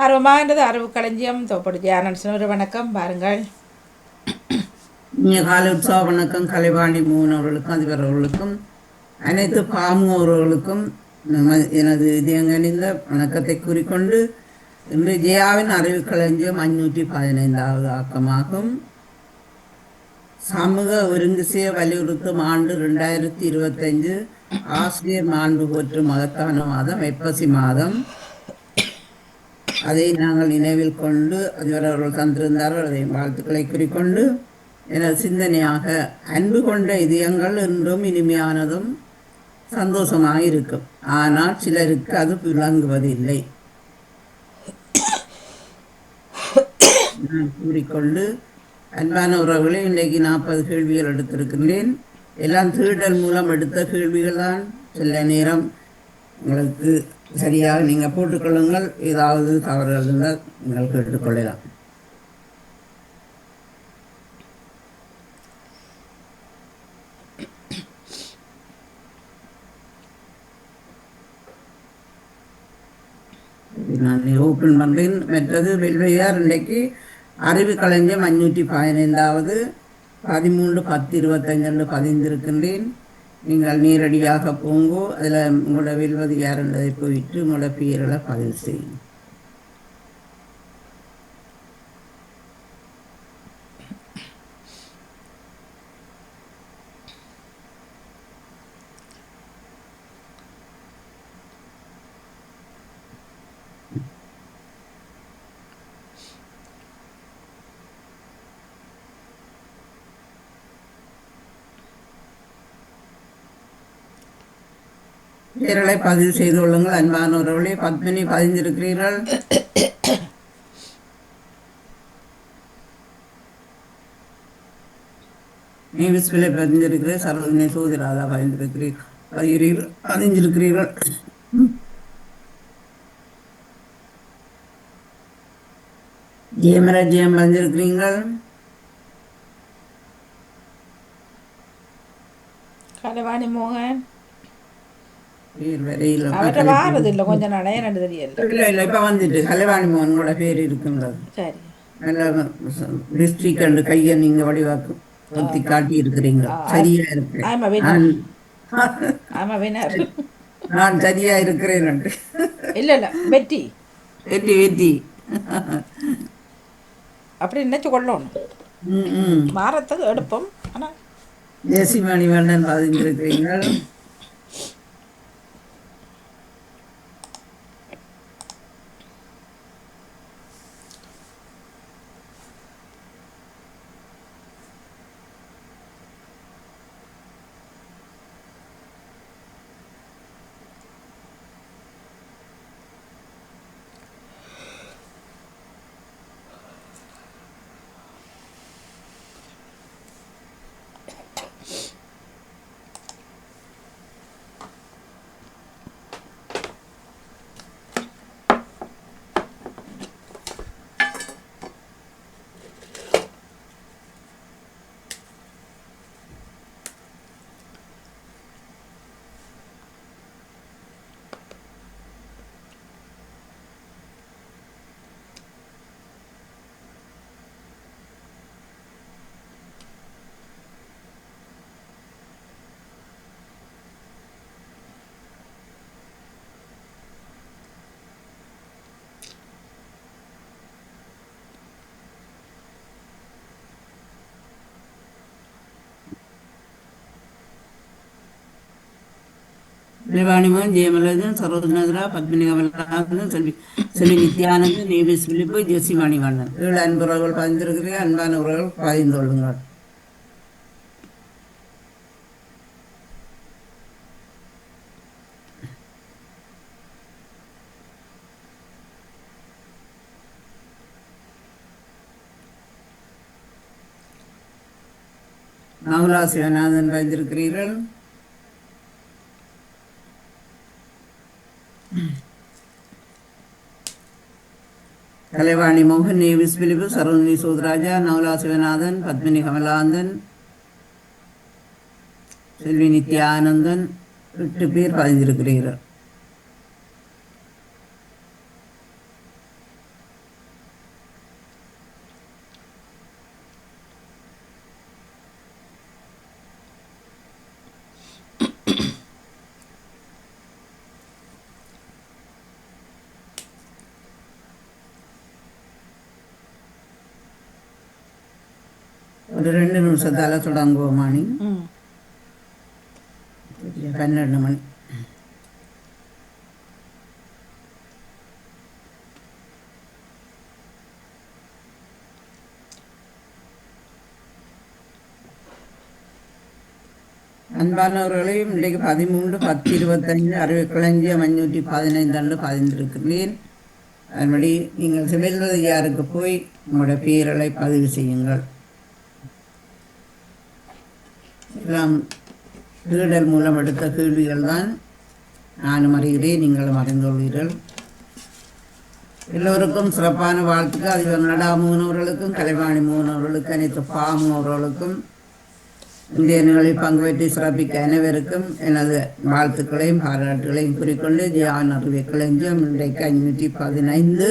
ஆர்வமாகின்றது அறிவு களஞ்சியம் தோப்படி தியானன்சன் ஒரு வணக்கம் பாருங்கள். இனிய காலை உற்சாக வணக்கம் கலைவாணி மோகன் அவர்களுக்கும் அதிபர் அவர்களுக்கும் அனைத்து பாமு அவர்களுக்கும் எனது இதயங்கனிந்த வணக்கத்தை கூறிக்கொண்டு இன்று ஜெயாவின் அறிவு களஞ்சியம் 515வது ஆக்கமாகும். சமூக ஒருங்கிசைய வலியுறுத்தும் ஆண்டு 2025 ஆசிரியர் மாண்பு போற்றும் மகத்தான மாதம் ஐப்பசி மாதம். அதை நாங்கள் நினைவில் கொண்டு அதிபர் அவர்கள் தந்திருந்தார்கள். அதை வாழ்த்துக்களை கூறிக்கொண்டு எனது சிந்தனையாக அன்பு கொண்ட இதயங்கள் என்றும் இனிமையானதும் சந்தோஷமாக இருக்கும். ஆனால் சிலருக்கு அது விளங்குவதில்லை. நான் கூறிக்கொண்டு அன்பான உறவுகளை இன்றைக்கு 40 கேள்விகள் எடுத்திருக்கின்றேன். எல்லாம் திருடல் மூலம் எடுத்த கேள்விகள் தான். சில நேரம் உங்களுக்கு சரியாக நீங்கள் போட்டுக்கொள்ளுங்கள். ஏதாவது தவறுகள் இருந்தால் நீங்கள் கேட்டுக்கொள்ளலாம். நான் ஓப்பன் பண்ணுறேன். மற்றது வெள்ளையார் இன்றைக்கு அறிவு களஞ்சியம் 515வது 13/10/25 பதிந்திருக்கின்றேன். நீங்கள் நேரடியாக போங்கோ. அதில் உங்களோட வெல்வது யார் என்பதை போயிட்டு உங்களோட பெயர்களை பதிவு செய்யும். பெயர்களை பதிவு செய்து கொள்ளுங்கள். அன்பானவர்களே, பத்மினி பதிந்திருக்கிறீர்கள். நேவிஸ்விலை பதிந்திருக்கிறேன். சரோஜினி சோதிராதா பதிந்திருக்கிறீர்கள். ஜெயமராஜ்யம் பதிந்திருக்கிறீர்கள். கலைவாணி மோகன் பேர் வரையில் அவர்கிட்ட வாரது இல்லை, கொஞ்சம் நடைய நடு தெரியல. இல்லை இல்லை, இப்போ வந்துட்டு கலைவாணி மோகனோட பேர் இருக்கின்றது. சரி, நல்ல டிஸ்ட்ரிக்ட் அண்டு கையை நீங்கள் வடிவாக்கு ஒத்தி காட்டி இருக்கிறீங்க. சரியா இருக்கிறேன். ஆமா வினர். நான் சரியா இருக்கிறேன். இல்லை இல்லை, வெற்றி வெற்றி வெற்றி அப்படி நினைச்சு கொள்ளணும். மாறத்துக்கு எடுப்போம். ஆனால் தேசிமணி வண்ணன் பதிந்திருக்கிறீர்கள். கலைவாணிமன், ஜெயமலதன், சரோஜனகரா, பத்மினி கமலநாதன், செல்வி நித்யானந்தன், நேவிஸ் பிலிப்பு, ஜெசி மணிவண்ணன். 7 அன்புறவுகள் பதிந்திருக்கிறீர்கள். அன்பான உறவுகள் பதிந்து கொள்ளுங்கள். நவலா சிவநாதன் பதிந்திருக்கிறீர்கள். கலைவாணி மோகன், நேவிஸ் பிலிப்பு, சரோஜினி சோதராஜா, நவலா சிவநாதன், பத்மினி கமலாந்தன், செல்வி நித்யானந்தன் 8 பேர் பதிந்திருக்கிறீர்கள். ஒரு 2 நிமிஷத்தால் தொடங்குவோமா நீ? ம் 12 மணி. அன்பானவர்களையும் இன்றைக்கு 13/10/25 அறிவிக்களஞ்சியம் 515 பதிந்திருக்கிறேன். அதன்படி நீங்கள் சிவல்வதியாருக்கு போய் உங்களுடைய பெயர்களை பதிவு செய்யுங்கள். எல்லாம் தேடல் மூலம் எடுத்த கேள்விகள் தான். நானும் அறிகிறேன், நீங்களும் அறிந்துள்ளீர்கள். எல்லோருக்கும் சிறப்பான வாழ்த்துக்கள். அதிபர் நடாமோகன் அவர்களுக்கும், கலைவாணி மோகன் அவர்களுக்கும், அனைத்து பாமு அவர்களுக்கும், இந்திய நிகழ்வில் பங்கு பெற்று சிறப்பிக்க அனைவருக்கும் எனது வாழ்த்துக்களையும் பாராட்டுகளையும் கூறிக்கொண்டு தியான அறிவிக்களஞ்சியம் இன்றைக்கு 515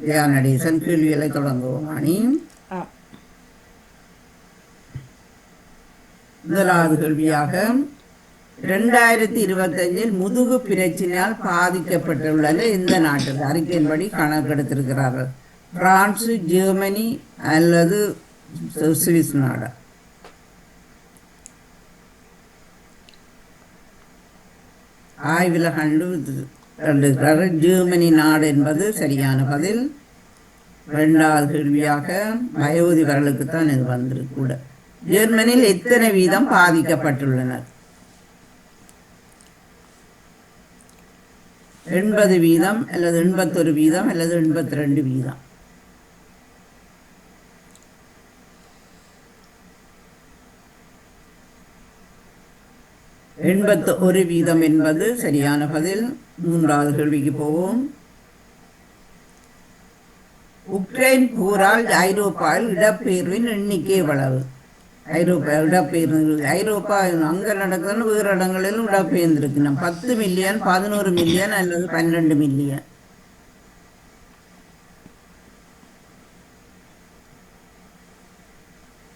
தியானடேசன் கேள்விகளை தொடங்குவோம். அணி ஆ முதலாவது கேள்வியாக 2025 முதுகு பிரச்சினையால் பாதிக்கப்பட்டுள்ளன இந்த நாட்டில் அறிக்கையின்படி கணக்கெடுத்திருக்கிறார்கள். பிரான்சு, ஜெர்மனி அல்லது சுவிஸ் நாடு? ஆய்வில் கண்டு ஜெர்மனி நாடு என்பது சரியான பதில். 2வது கேள்வியாக வயோதிபர்களுக்குத்தான் இது வந்திருக்கு கூட. ஜெர்மனியில் எத்தனை வீதம் பாதிக்கப்பட்டுள்ளனர்? 80 வீதம் அல்லது 81 வீதம் அல்லது 82 வீதம்? 81 வீதம் என்பது சரியான பதில். 3வது கேள்விக்கு போவோம். உக்ரைன் போரால் ஐரோப்பாவில் இடப்பெயர்வின் எண்ணிக்கை எவ்வளவு? ஐரோப்பா இடப்பெயர்வு ஐரோப்பா அங்கே நடக்குதுன்னு வேறு இடங்களிலும் இடப்பெயர்ந்திருக்கு. 10 மில்லியன், 11 மில்லியன் அல்லது 12 மில்லியன்?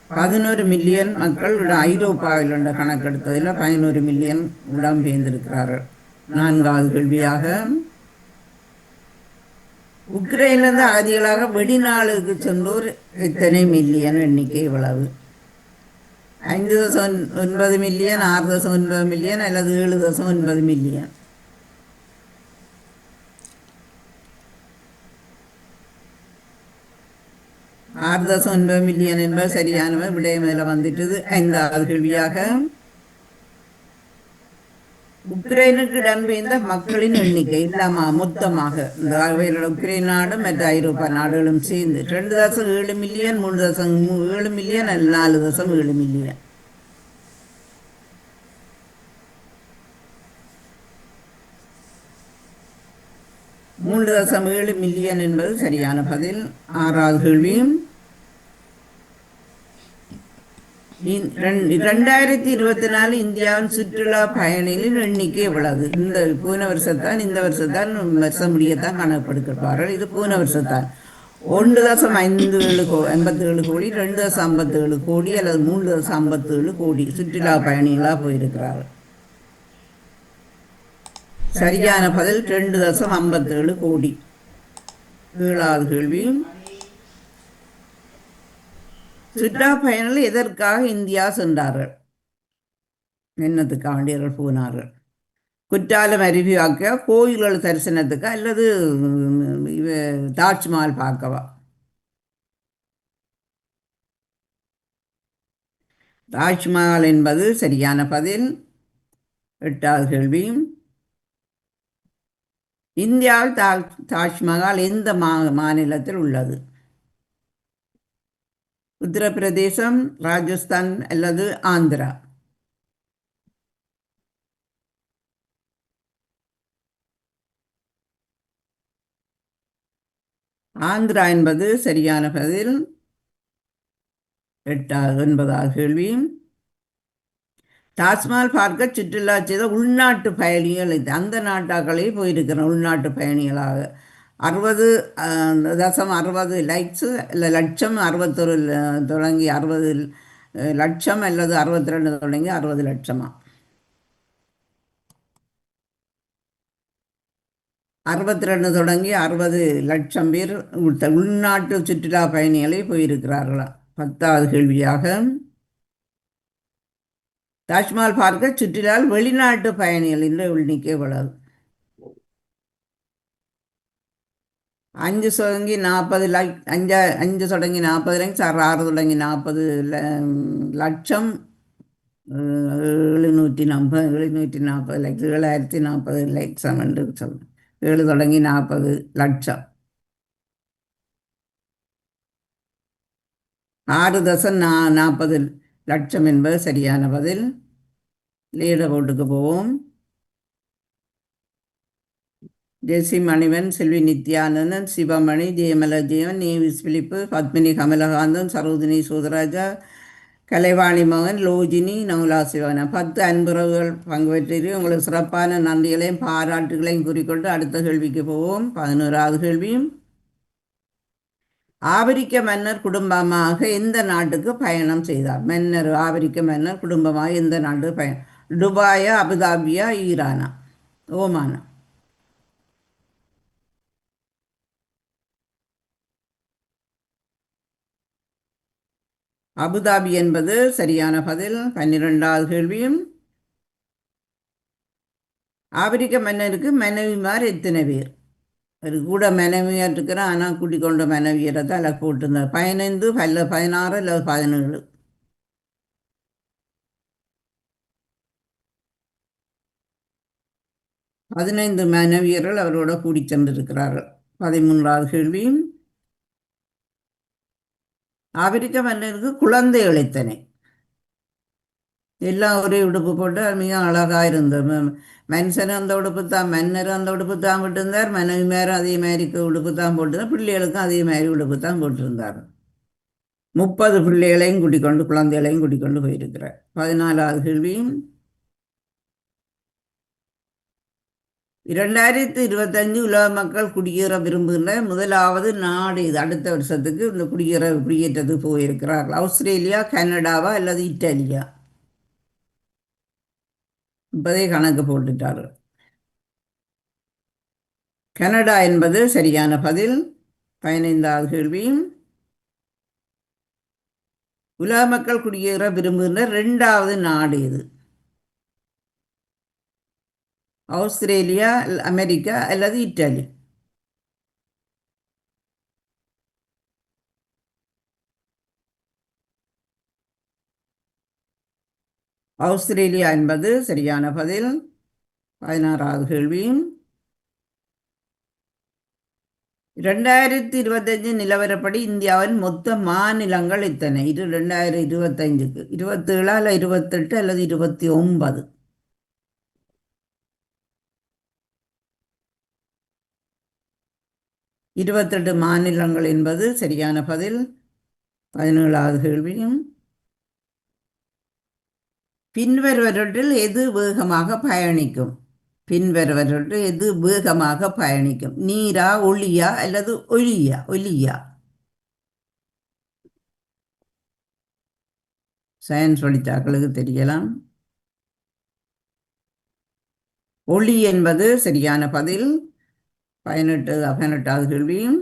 11 மில்லியன் மக்கள் ஐரோப்பாவில் உள்ள கணக்கெடுத்ததில் 11 மில்லியன் இடம்பெயர்ந்திருக்கிறார்கள். 4வது கேள்வியாக உக்ரைனிலிருந்து அகதிகளாக வெளிநாடுக்கு சென்றோர் எத்தனை மில்லியன் எண்ணிக்கை எவ்வளவு? 5.9 மில்லியன், 6.9 மில்லியன் அல்லது 7.9 மில்லியன்? 6.9 மில்லியன் என்பது சரியான விடயம் மேல வந்துட்டது. 5வது கேள்வியாக உக்ரைனுக்கு இடம்பெயர்ந்த மக்களின் எண்ணிக்கை இல்லாம மொத்தமாக இந்த உக்ரைன் நாடு மற்ற ஐரோப்பா நாடுகளும் சேர்ந்து 2.7 மில்லியன், 3.7 மில்லியன் அல்ல 4.7 மில்லியன்? 3.7 மில்லியன் என்பது சரியான பதில். 6வது கேள்வியும் 2024 இந்தியாவின் சுற்றுலா பயணிகளின் எண்ணிக்கை எவ்வளவு? இந்த போன வருஷத்தான், இந்த வருஷம் முடியத்தான் காணப்படுகிறார்கள். இது போன வருஷத்தான் 1.57 கோடி, 2.57 கோடி அல்லது 3.57 கோடி சுற்றுலா பயணிகளாக போயிருக்கிறார்கள். சரியான பதில் 2.57 கோடி. 7வது கேள்வி சுற்றுலா பயணிகள் எதற்காக இந்தியா சென்றார்கள்? என்னத்துக்காக வேண்டியவர்கள் போனார்கள்? குற்றாலம் அருவி பார்க்க, கோயில்கள் தரிசனத்துக்கு அல்லது தாஜ்மஹால் பார்க்கவா? தாஜ்மஹால் என்பது சரியான பதில். 8வது கேள்வி இந்தியாவில் தாஜ்மஹால் எந்த மாநிலத்தில் உள்ளது? உத்தரப்பிரதேசம், ராஜஸ்தான் அல்லது ஆந்திரா? ஆந்திரா என்பது சரியான பதில். 9வது கேள்வி தாஜ்மஹால் பார்க்க சுற்றுலா செய்த உள்நாட்டு பயணிகள் அந்த நாட்டாக்களே போயிருக்கிறோம். உள்நாட்டு பயணிகளாக 60.60 லைக்ஸு இல்லை லட்சம், 61 தொடங்கி 60 லட்சம் அல்லது 62 தொடங்கி 60 லட்சமா? 62 தொடங்கி 60 லட்சம் பேர் உள்நாட்டு சுற்றுலா பயணிகளை போயிருக்கிறார்களாம். 10வது கேள்வியாக, தாஜ்மஹால் பார்க்க சுற்றுலாவில் வெளிநாட்டு பயணிகள் என்ற எண்ணிக்கை எவ்வளவு? 5 தொடங்கி 40 லைக்ஸ், 6 தொடங்கி 40 லட்சம், 740 லைக்ஸ், 7040 லைக்ஸ் என்று சொல்லுங்கள். 7 தொடங்கி 40 லட்சம். 6.40 லட்சம் என்பது சரியான பதில். லீடர் போட்டுக்கு போவோம். ஜெசி மணிவன், செல்வி நித்யானந்தன், சிவமணி, ஜெயமலஜீவன், நேவிஸ் பிலிப்பு, பத்மினி கமலகாந்தன், சரோதினி சூதராஜா, கலைவாணி மகன், லோஜினி, நவுலா சிவன. 10 அன்புறவுகள் பங்கு பெற்றீர்கள். உங்களுக்கு சிறப்பான நன்றிகளையும் பாராட்டுகளையும் கூறிக்கொண்டு அடுத்த கேள்விக்கு போவோம். 11வது கேள்வியும், ஆபிரிக்க மன்னர் குடும்பமாக எந்த நாட்டுக்கு பயணம் செய்தார்? ஆபிரிக்க மன்னர் குடும்பமாக எந்த நாட்டுக்கு பயணம்? துபாயா, அபுதாபியா, ஈரானா, ஓமானா? அபுதாபி என்பது சரியான பதில். 12வது கேள்வியும், ஆபிரிக்க மன்னருக்கு மனைவிமார் எத்தனை பேர்? ஒரு கூட மனைவியார் இருக்கிறான், ஆனால் கூட்டிக் கொண்ட மனைவியரை தான் அதில் போட்டிருந்தார். 15, 16 இல்லை 17. 15 மனைவியர்கள் அவரோட கூடி சென்றிருக்கிறார்கள். 13வது கேள்வியும், ஆபிரிக்க மன்னருக்கு குழந்தைகள் எத்தனை? எல்லாம் ஒரே உடுப்பு போட்டு மிக அழகாக இருந்தது. மனுஷனும் அந்த உடுப்பு தான், மன்னரும் அந்த உடுப்பு தான் போட்டிருந்தார், மனைவிமாரும் அதே மாதிரி உடுப்பு தான் போட்டிருந்தார், பிள்ளைகளுக்கும் அதே மாதிரி உடுப்பு தான் போட்டிருந்தார். 30 பிள்ளைகளையும் கூட்டிக்கொண்டு, குழந்தைகளையும் கூட்டிக்கொண்டு போயிருக்கிறார். 14வது கேள்வியும், 2025 உலக மக்கள் குடியேற விரும்புகின்ற முதலாவது நாடு இது? அடுத்த வருஷத்துக்கு இந்த குடியேற்றத்துக்கு போயிருக்கிறார்கள். ஆஸ்திரேலியா, கனடாவா அல்லது இத்தாலியா? இப்போதே கணக்கு போட்டுட்டார்கள். கனடா என்பது சரியான பதில். 15வது கேள்வியும், உலக மக்கள் குடியேற விரும்புகின்ற 2வது நாடு இது? ஆஸ்திரேலியா, அமெரிக்கா அல்லது இத்தாலி? ஆஸ்திரேலியா என்பது சரியான பதில். 16வது கேள்வியும், 2025 நிலவரப்படி இந்தியாவின் மொத்த மாநிலங்கள் எத்தனை? இது 2025க்கு 27 அல்ல 28 அல்லது 29? 28 மாநிலங்கள் என்பது சரியான பதில். 17வது கேள்வியும், பின்வருவற்றில் எது வேகமாக பயணிக்கும்? பின்வருவற்றில் எது வேகமாக பயணிக்கும்? நீரா, ஒளியா அல்லது ஒலியா? சயின்ஸ் படித்தாக்களுக்கு தெரியலாம். ஒளி என்பது சரியான பதில். 18வது கேள்வியும்,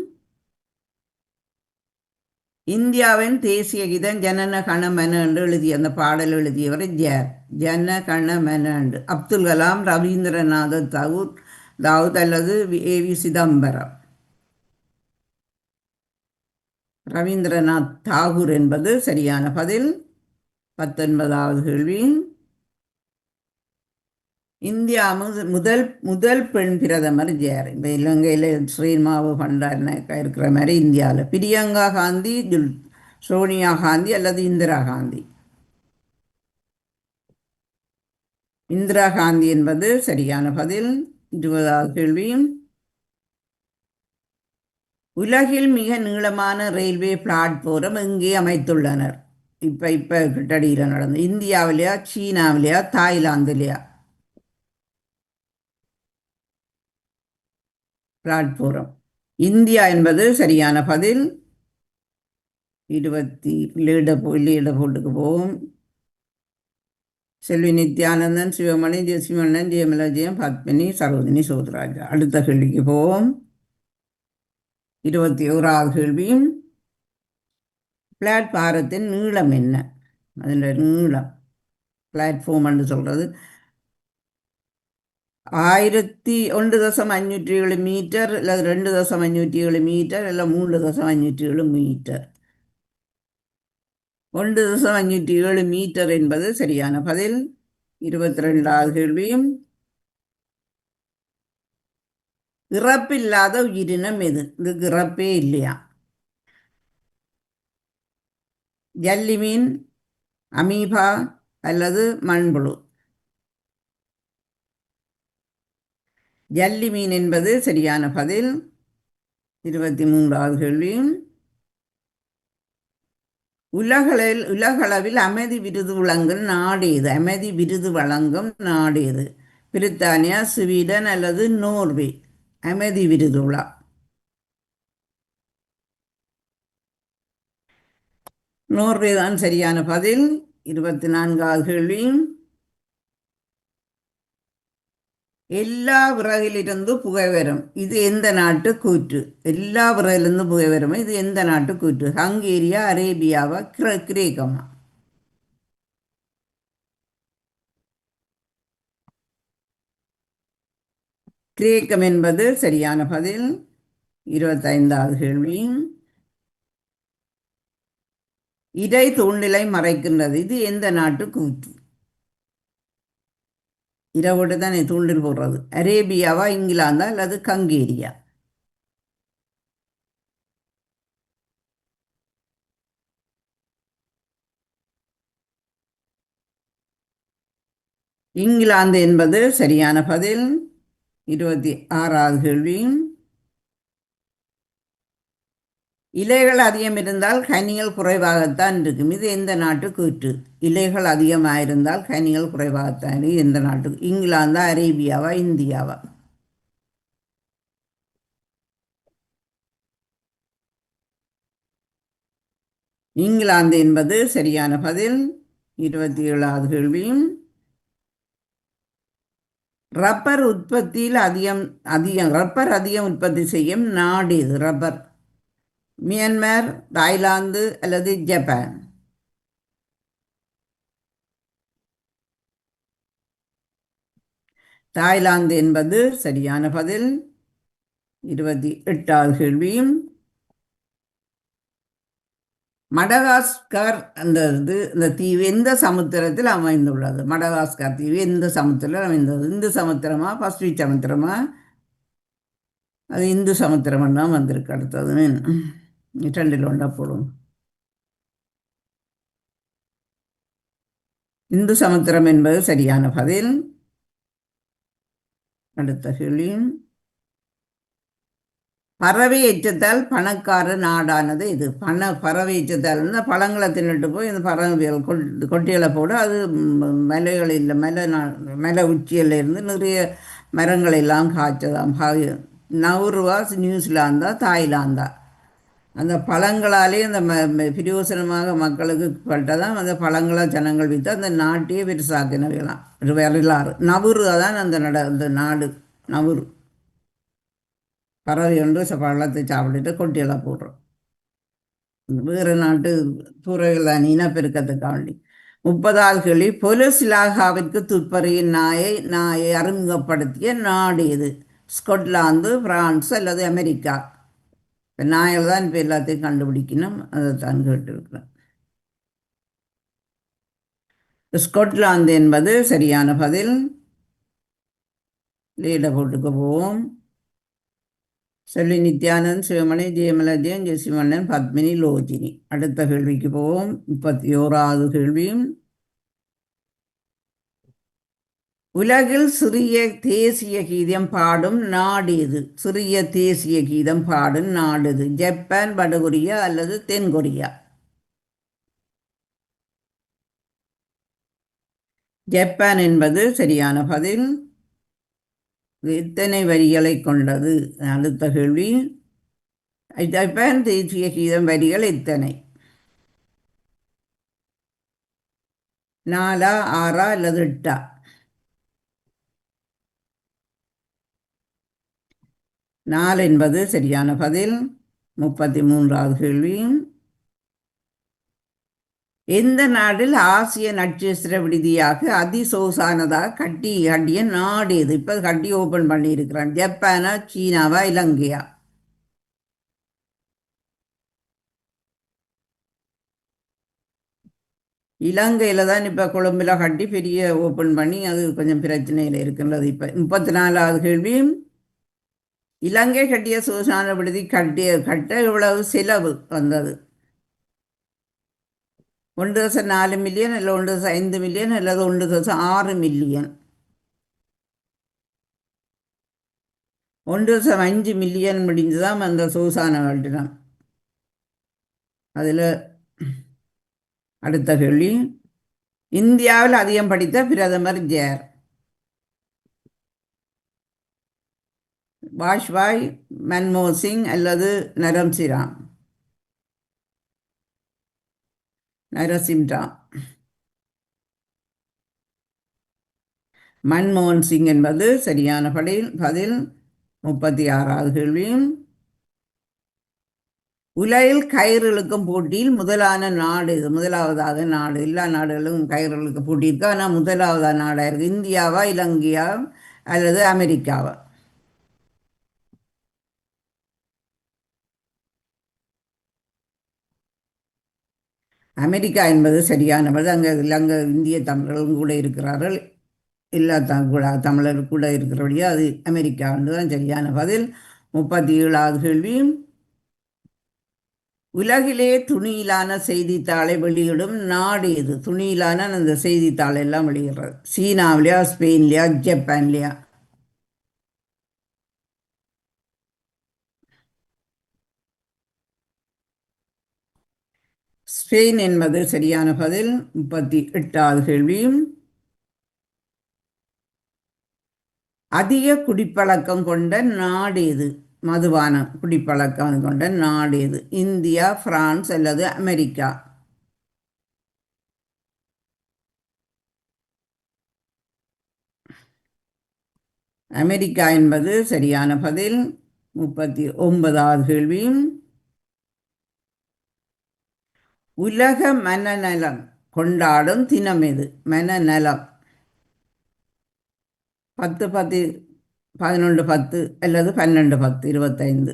இந்தியாவின் தேசிய கீதம் ஜனன கணமன என்று எழுதிய அந்த பாடல் எழுதியவர் யார்? ஜன கணமன என்று அப்துல் கலாம், ரவீந்திரநாத் தாகூர் அல்லது ஏவி சிதம்பரம்? ரவீந்திரநாத் தாகூர் என்பது சரியான பதில். 19வது கேள்வி, இந்தியா முதல் பெண் பிரதமர் யார்? இந்த இலங்கையில் ஸ்ரீமாவு பண்டாரநாயக்கா இருக்கிற மாதிரி இந்தியாவில் பிரியங்கா காந்தி, சோனியா காந்தி அல்லது இந்திரா காந்தி? இந்திரா காந்தி என்பது சரியான பதில். 20வது கேள்வி, உலகில் மிக நீளமான ரயில்வே பிளாட்ஃபார்ம் எங்கே அமைத்துள்ளனர்? இப்போ கிட்டடியில் நடந்து இந்தியாவிலையா, சீனாவிலையா, தாய்லாந்துலையா? பிளாட்ஃபார்ம் இந்தியா என்பது சரியான பதில். 20 லீட போட்டுக்கு போவோம். செல்வி நித்யானந்தன், சிவமணி, ஜெசிமண்ணன், ஜெயமலஜெயம், பத்மினி, சரோதினி, சோதராஜா. அடுத்த கேள்விக்கு போவோம். 21வது கேள்வியும் பிளாட்பாரத்தின் நீளம் என்ன? அதில் நீளம் பிளாட்ஃபார்ம் என்று சொல்கிறது 1001.507 மீட்டர், இல்லை 2.507 மீட்டர், இல்லை 3.507 மீட்டர். 1.507 மீட்டர் என்பது சரியான பதில். 22வது கேள்வியும் இறப்பில்லாத உயிரினம் எது? இதுக்கு இறப்பே இல்லையா? ஜல்லிமீன், அமீபா அல்லது மண்புழு? ஜல்லிமீன் என்பது சரியான பதில். 23வது கேள்வியும் உலகளவில் அமைதி விருது வழங்கும் நாடு எது? அமைதி விருது வழங்கும் நாடு எது? பிரித்தானியா, ஸ்வீடன் அல்லது நோர்வே? அமைதி விருது விழா. நோர்வே தான் சரியான பதில். 24வது கேள்வியும் எல்லா விறகிலிருந்து புகை வரும், இது எந்த நாட்டு கூற்று? எல்லா விறகிலிருந்து புகை வரும், இது எந்த நாட்டு கூற்று? ஹங்கேரியா, அரேபியாவா, கிரேக்கமா? கிரேக்கம் என்பது சரியான பதில். 25வது கேள்வி இடை தூண்டிலை மறைக்கின்றது, இது எந்த நாட்டு கூற்று? இரவோடு தானே தூண்டில் போடுறது. அரேபியாவா, இங்கிலாந்தா அல்லது ஹங்கேரியா? இங்கிலாந்து என்பது சரியான பதில். 26வது கேள்வி இலைகள் அதிகம் இருந்தால் கனிகள் குறைவாகத்தான் இருக்கும், இது எந்த நாட்டு கூற்று? இலைகள் அதிகமாக இருந்தால் கனிகள் குறைவாகத்தான், எந்த நாட்டு? இங்கிலாந்தா, அரேபியாவா, இந்தியாவா? இங்கிலாந்து என்பது சரியான பதில். 27வது கேள்வியும் ரப்பர் உற்பத்தியில் ரப்பர் அதிகம் உற்பத்தி செய்யும் நாடு இது? ரப்பர் மியான்மர், தாய்லாந்து அல்லது ஜப்பான்? தாய்லாந்து என்பது சரியான பதில். 28வது கேள்வியும் மடகாஸ்கர் இந்த தீவு எந்த சமுத்திரத்தில் அமைந்துள்ளது? மடகாஸ்கர் தீவு எந்த சமுத்திரத்தில் அமைந்தது? இந்து சமுத்திரமா, பசிபிக் சமுத்திரமா? அது இந்து சமுத்திரம் தான் வந்திருக்கு. அடுத்தது 2ல் ஒன்றா போடும். இந்து சமுத்திரம் என்பது சரியான பதில். அடுத்த கேள்வியும் பறவை ஏற்றத்தால் பணக்கார நாடானது இது? பறவை ஏற்றத்தால் பழங்களை தின்னுட்டு போய் இந்த பறவைகள் கொட்டிகளை போட அது மலைகளில் மலை உச்சியில் இருந்து நிறைய மரங்கள் எல்லாம் காய்ச்சதாம். நவுருவா, நியூசிலாந்தா, தாய்லாந்தா? அந்த பழங்களாலே அந்த பிரயோசனமாக மக்களுக்கு பட்டதான் அந்த பழங்களை ஜனங்கள் விற்று அந்த நாட்டையே பெருசாக்கினவைகளாம். ஒரு வரலாறு. நவுரு தான் அந்த நாடு நவுரு. பறவை ஒன்று பழத்தை சாப்பிட்டுட்டு கொட்டியெல்லாம் போடுறோம். வேறு நாட்டு துறைகள் இனப்பெருக்கத்துக்காக வேண்டி. 30வது கேள்வி பொலிஸ்லாகாவிற்கு துப்பறியும் நாயை அறிமுகப்படுத்திய நாடு எது? ஸ்கொட்லாந்து, பிரான்ஸ் அல்லது அமெரிக்கா? இப்போ நாயில் தான் இப்போ எல்லாத்தையும் கண்டுபிடிக்கணும், அதை தான் கேட்டிருக்கிறேன். ஸ்கொட்லாந்து என்பது சரியான பதில். லீட போட்டுக்க போவோம். செல்வி நித்யானந்த், சிவமணி, ஜெயமலஜெயம், ஜெசிமண்ணன், பத்மினி, லோஜினி. அடுத்த கேள்விக்கு போவோம். 31வது கேள்வியும் உலகில் சிறிய தேசிய கீதம் பாடும் நாடு எது? சிறிய தேசிய கீதம் பாடும் நாடு எது? ஜப்பான், வடகொரியா அல்லது தென்கொரியா? ஜப்பான் என்பது சரியான பதில். எத்தனை வரிகளை கொண்டது? அடுத்த கேள்வி ஜப்பான் தேசிய கீதம் வரிகள் எத்தனை? 4 6 அல்லது 8? 4 என்பது சரியான பதில். 33வது கேள்வி. எந்த நாட்டில் ஆசிய நட்சத்திர விடுதியாக அதிசொகுசானதாக கட்டிய நாடு எது? இப்போ கட்டி ஓப்பன் பண்ணியிருக்கிறான். ஜப்பானா, சீனாவா, இலங்கையா? இலங்கையில் தான் இப்போ கொழும்பில் கட்டி பெரிய ஓப்பன் பண்ணி அது கொஞ்சம் பிரச்சனையில் இருக்கின்றது. இப்போ 34வது கேள்வி. இலங்கை கட்டிய சொகுசான விடுதி கட்ட இவ்வளவு செலவு வந்தது? 1.4 மில்லியன் இல்லை 1.5 மில்லியன் அல்லது 1.6 மில்லியன்? 1.5 மில்லியன் முடிஞ்சுதான் அந்த சொகுசான கட்டிடம். அதில் அடுத்த கேள்வி. இந்தியாவில் அதிகம் படித்த பிரதமர் யார்? வாஜ்பாய், மன்மோகன் சிங் அல்லது நரசிம்ராவ்? மன்மோகன் சிங் என்பது சரியான பதில். 36வது கேள்வி. உலகில் கயிறு இழுக்கும் போட்டியில் முதலாவதாக நாடு? எல்லா நாடுகளும் கயிறு இழுக்க போட்டி இருக்கு. ஆனால் முதலாவதாக நாடாக இருக்குது. இந்தியாவா, இலங்கையா அல்லது அமெரிக்காவா? அமெரிக்கா என்பது சரியானது. அங்கே இலங்கை இந்திய தமிழர்களும் கூட இருக்கிறார்கள். எல்லா தமிழர் கூட இருக்கிறபடியா அது அமெரிக்கா என்று தான் சரியான பதில். 37வது கேள்வி. உலகிலே துணியிலான செய்தித்தாளை வெளியிடும் நாடு எது? துணியிலான அந்த செய்தித்தாளை எல்லாம் வெளியிடுறது. சீனாவிலையா, ஸ்பெயின்லையா, ஜப்பான்லையா? ஸ்பெயின் என்பது சரியான பதில். 38வது கேள்வி. அதிக குடிப்பழக்கம் கொண்ட நாடு எது? மதுபானம் குடிப்பழக்கம் கொண்ட நாடு எது? இந்தியா, பிரான்ஸ் அல்லது அமெரிக்கா? அமெரிக்கா என்பது சரியான பதில். 39வது கேள்வி. உலக மனநலம் கொண்டாடும் தினம் எது? மனநலம் 10/10, 11/10 அல்லது 12/10, 25?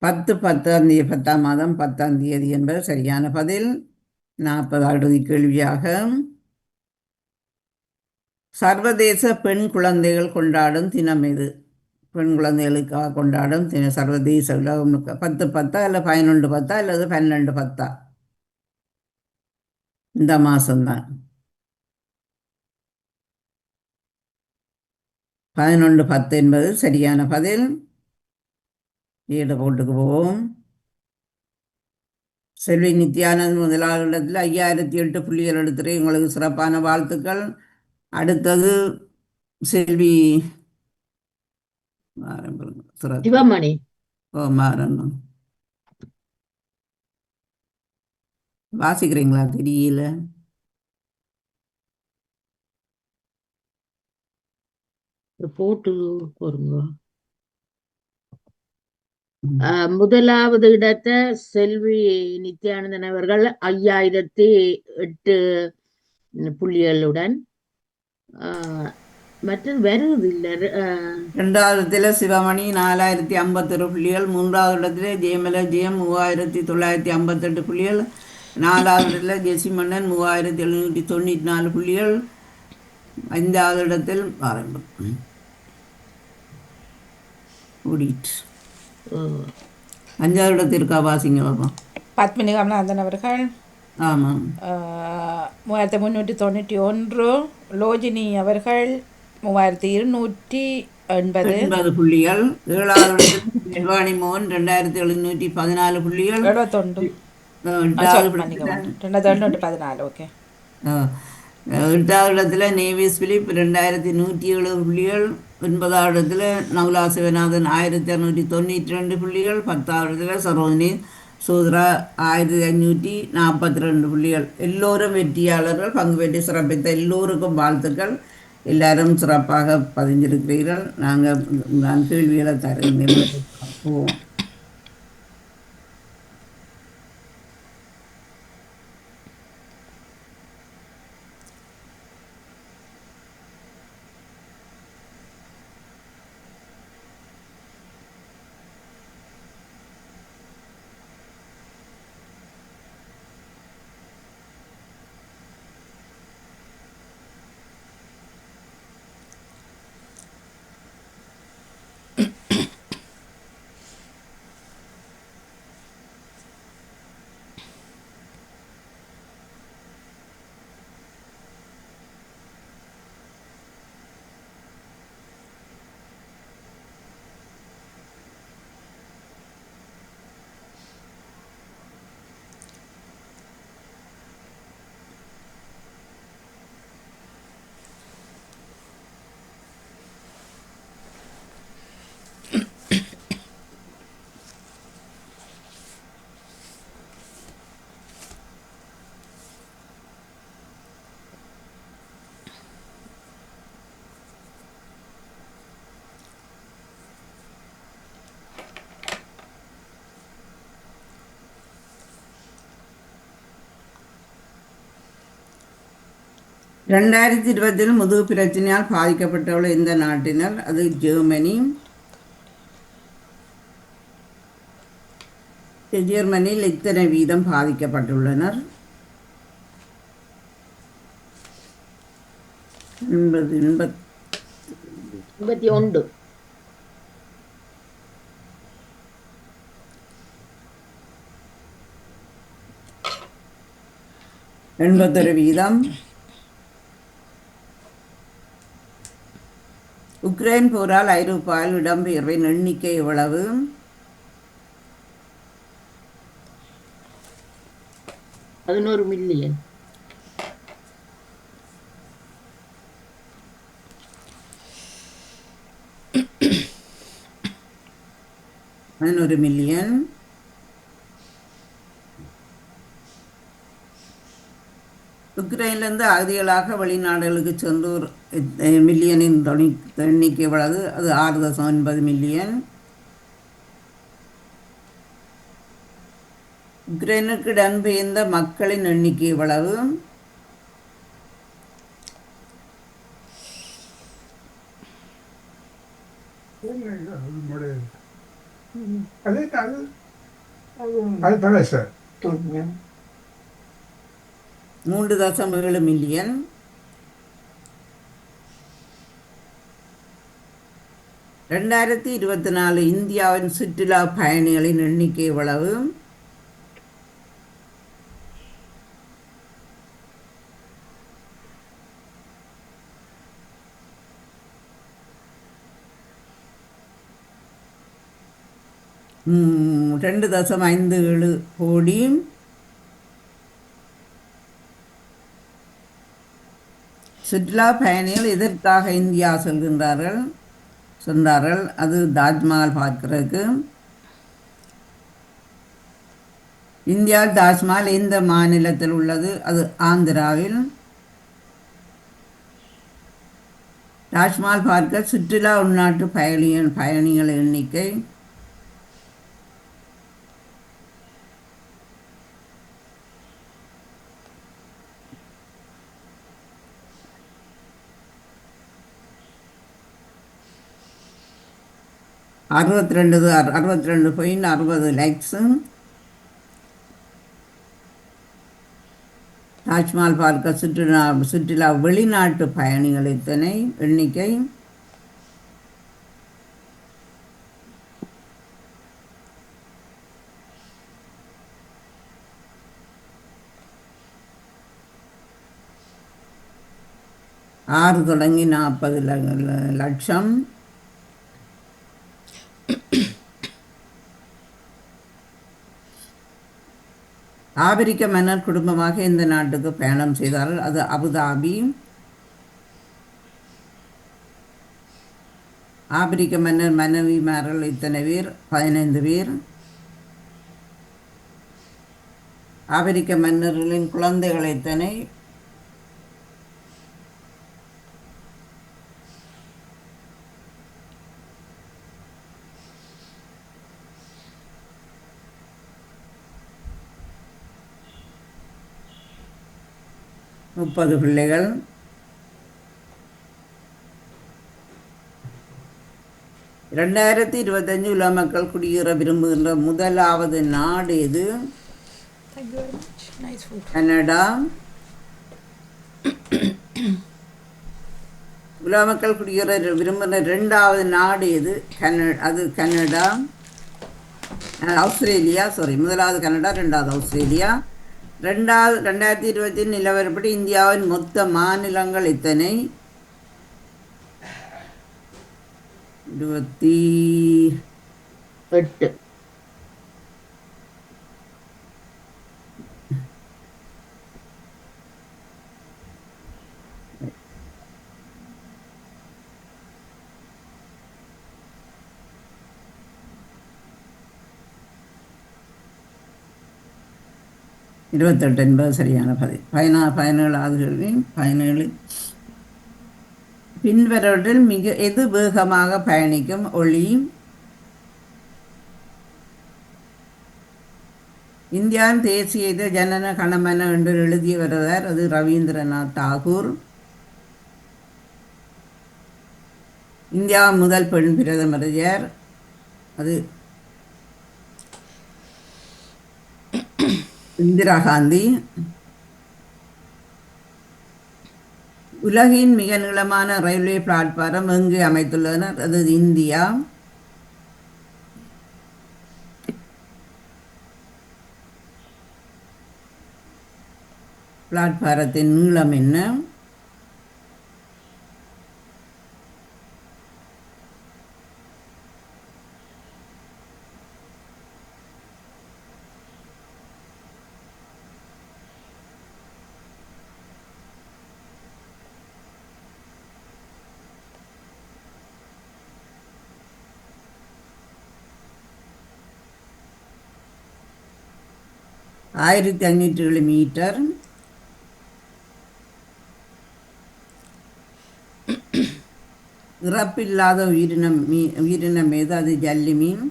10/10 10ஆம் மாதம் 10ஆம் தேதி என்பது சரியான பதில். 40வது கேள்வியாக. சர்வதேச பெண் குழந்தைகள் கொண்டாடும் தினம் எது? பெண் குழந்தைகளுக்காக கொண்டாடும் சர்வதேச உலகம் 10/10 அல்ல 11/10 அல்லது 12/10? இந்த மாதம்தான். 11/10 என்பது சரியான பதில். போட்டுக்கு போவோம். செல்வி நித்யானந்த் முதலாவது இடத்தில் 5008 புள்ளிகள் எடுத்துட்டு உங்களுக்கு சிறப்பான வாழ்த்துக்கள். அடுத்தது செல்வி சிவமணி. மாறணும் வாசிக்கிறீங்களா? தெரியல. போட்டு போருங்க. முதலாவது இடத்தை செல்வி நித்யானந்தன் அவர்கள் 5008 புள்ளிகளுடன். மற்றது வருவது இல்லை. 2வது இடத்துல சிவமணி 4051 புள்ளிகள். 3வது இடத்துல ஜெயமல ஜெயம் 3958 புள்ளிகள். 4வது இடத்துல ஜெசிமன்னன் 3794 புள்ளிகள். 5வது இடத்தில் ஓடிட்டு 5வது இடத்திற்கா வாசிங்க பாப்பா. பத்மினி கமலநாதன் அவர்கள் ஆமாம் 3391. லோஜினி அவர்கள் 3280 புள்ளிகள். 7வது இடத்தில் நிர்வாணி மோகன் 2714 புள்ளிகள். 71. 2014. ஓகே. 8வது இடத்துல நேவிஸ் பிலிப் 2170 புள்ளிகள். 9வது இடத்துல நவுலா சிவநாதன் 1692 புள்ளிகள். 10வது இடத்துல சரோஜினி சூத்ரா 1542 புள்ளிகள். எல்லோரும் வெற்றியாளர்கள். பங்கு பெற்று சிறப்பித்த எல்லோருக்கும் வாழ்த்துக்கள். எல்லாரும் சிறப்பாக பதிஞ்சிருக்கிறீர்கள். நான் கேள்விகளை தருகிறேன். போவோம். ரெண்டாயிரத்தி 20 முதுகு பிரச்சனையால் பாதிக்கப்பட்டுள்ள இந்த நாட்டினர், அது ஜெர்மனி. ஜெர்மனியில் இத்தனை வீதம் பாதிக்கப்பட்டுள்ளனர்? 81. 81 வீதம். உக்ரைன் போரால் ஐரோப்பாவில் இடம்பெயர்வின் எண்ணிக்கை எவ்வளவு? $11 மில்லியன். $11 மில்லியன். உக்ரைனிலிருந்து அகதிகளாக வெளிநாடுகளுக்கு சென்றோர் மில்லியனின் எண்ணிக்கை எவ்வளவு? அது 6.9 மில்லியன். உக்ரைனுக்கு இடம்பெயர்ந்த மக்களின் எண்ணிக்கை எவ்வளவு? அது பழச 3.7 மில்லியன். ரெண்டாயிரத்தி 24 இந்தியாவின் சுற்றுலா பயணிகளின் எண்ணிக்கை எவ்வளவு? ம், 2.57 கோடி. சுற்றுலா பயணிகள் எதற்காக இந்தியா சென்றார்கள்? அது தாஜ்மஹால் பார்க்கறதுக்கு. இந்தியா தாஜ்மஹால் எந்த மாநிலத்தில் உள்ளது? அது ஆந்திராவில். தாஜ்மஹால் பார்க்க சுற்றுலா உள்நாட்டு பயணிகள் எண்ணிக்கை $62.60 லட்சம். தாஜ்மஹால் பார்க்க சுற்றுலா வெளிநாட்டு பயணிகள் எத்தனை எண்ணிக்கை? ஆறு தொடங்கி 40 லட்சம். ஆப்பிரிக்க மன்னர் குடும்பமாக இந்த நாட்டுக்கு பயணம் செய்தார்கள். அது அபுதாபி. ஆப்பிரிக்க மன்னர் மனைவிமார்கள் இத்தனை பேர்? 15 பேர். ஆப்பிரிக்க மன்னர்களின் குழந்தைகள் எத்தனை? முப்பது பிள்ளைகள். ரெண்டாயிரத்தி 25 உலக மக்கள் குடியேற விரும்புகின்ற முதலாவது நாடு எது? Thank you very much. Nice food. Canada. உலக மக்கள் குடியேற விரும்புகிற இரண்டாவது நாடு எது? அது கனடா. ஆஸ்திரேலியா. முதலாவது கனடா, ரெண்டாவது ஆஸ்திரேலியா. 2020 நிலவரப்படி இந்தியாவின் மொத்த மாநிலங்கள் எத்தனை? 28. என்பது சரியான பதில். 17வது கேள்வி. 17. பின்வரவற்றில் எது வேகமாக பயணிக்கும்? ஒளி. இந்தியாவின் தேசிய இது ஜனன கணமன என்று எழுதிய வருவார். அது ரவீந்திரநாத் தாகூர். இந்தியாவின் முதல் பெண் பிரதமர் யார்? அது இந்திரா காந்தி. உலகின் மிக நீளமான ரயில்வே பிளாட்பாரம் எங்கு அமைத்துள்ளனர்? அது இந்தியா. பிளாட்பாரத்தின் நீளம் என்ன? ஆயிரத்தி 507 மீட்டர். இறப்பில்லாத உயிரினம் மீது அது ஜல்லி மீன்.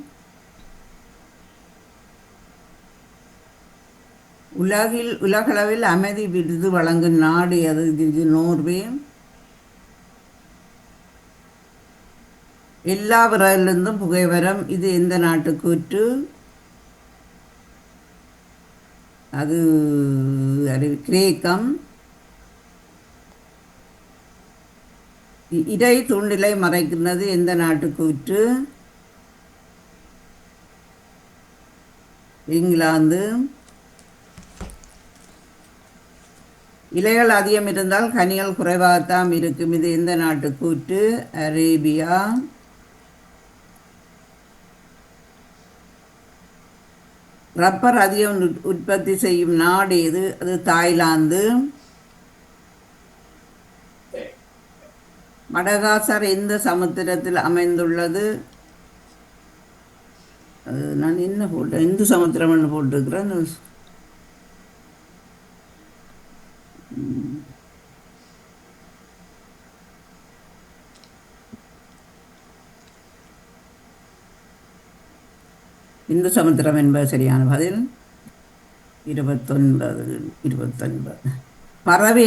உலகளவில் அமைதி விருது வழங்கும் நாடு அது? இது நோர்வே. எல்லா விரலிருந்தும் புகைவரம் இது எந்த நாட்டு கூற்று? அது கிரேக்கம். இறை தூண்டிலை மறைக்கின்றது எந்த நாட்டு கூற்று? இங்கிலாந்து. இலைகள் அதிகம் இருந்தால் கனிகள் குறைவாகத்தான் இருக்கும். இது எந்த நாட்டு கூற்று? அரேபியா. ரப்பர் அதிகம் உற்பத்தி செய்யும் நாடு எது? அது தாய்லாந்து. மடகாஸ்கர் எந்த சமுத்திரத்தில் அமைந்துள்ளது? அது நான் என்ன போட்டேன்? இந்து சமுத்திரம் போட்டிருக்கிறேன். இந்து சமுத்திரம் என்பது சரியான பதில். 29. பறவை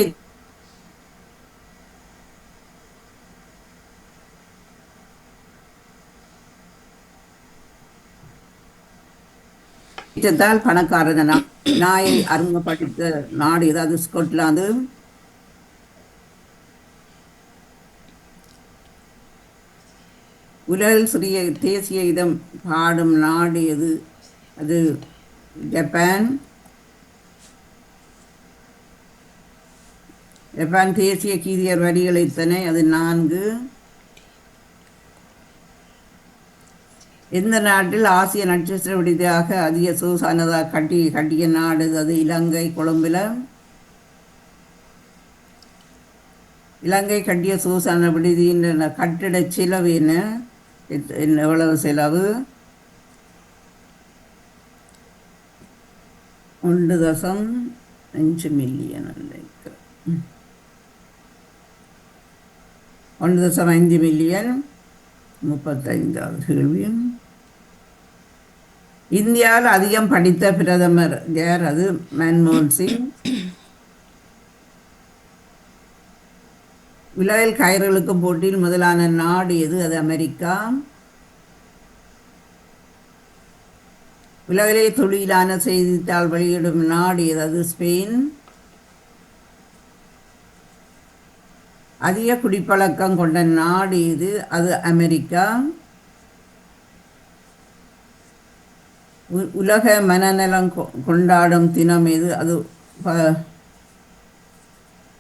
பணக்காரத நாயை அறிமுகப்படுத்த நாடு ஏதாவது? ஸ்கொட்லாந்து. உலகில் சிறிய தேசிய இதம் பாடும் நாடு எது? அது ஜப்பான். ஜப்பான் தேசிய கீதியர் வரிகள் எத்தனை? அது 4. எந்த நாட்டில் ஆசிய நட்சத்திர விடுதியாக அதிக சொகுசானதாக கட்டிய நாடு? அது இலங்கை, கொழும்பில். இலங்கை கட்டிய சூசான விடுதியின் கட்டிட செலவு என்ன? எவ்வளவு செலவு? 1.5 மில்லியன் நினைக்கிறேன். 1.5 மில்லியன். 35வது கேள்வி. இந்தியாவில் அதிகம் படித்த பிரதமர் யார்? அது மன்மோகன் சிங். உலகில் கயிறுகளுக்கும் போட்டியில் முதலான நாடு எது? அது அமெரிக்கா. உலகிலே தொழிலான செய்தித்தாள் வெளியிடும் நாடு எது? அது ஸ்பெயின். அதிக குடிப்பழக்கம் கொண்ட நாடு எது? அது அமெரிக்கா. உலக மனநலம் கொண்டாடும் தினம் எது? அது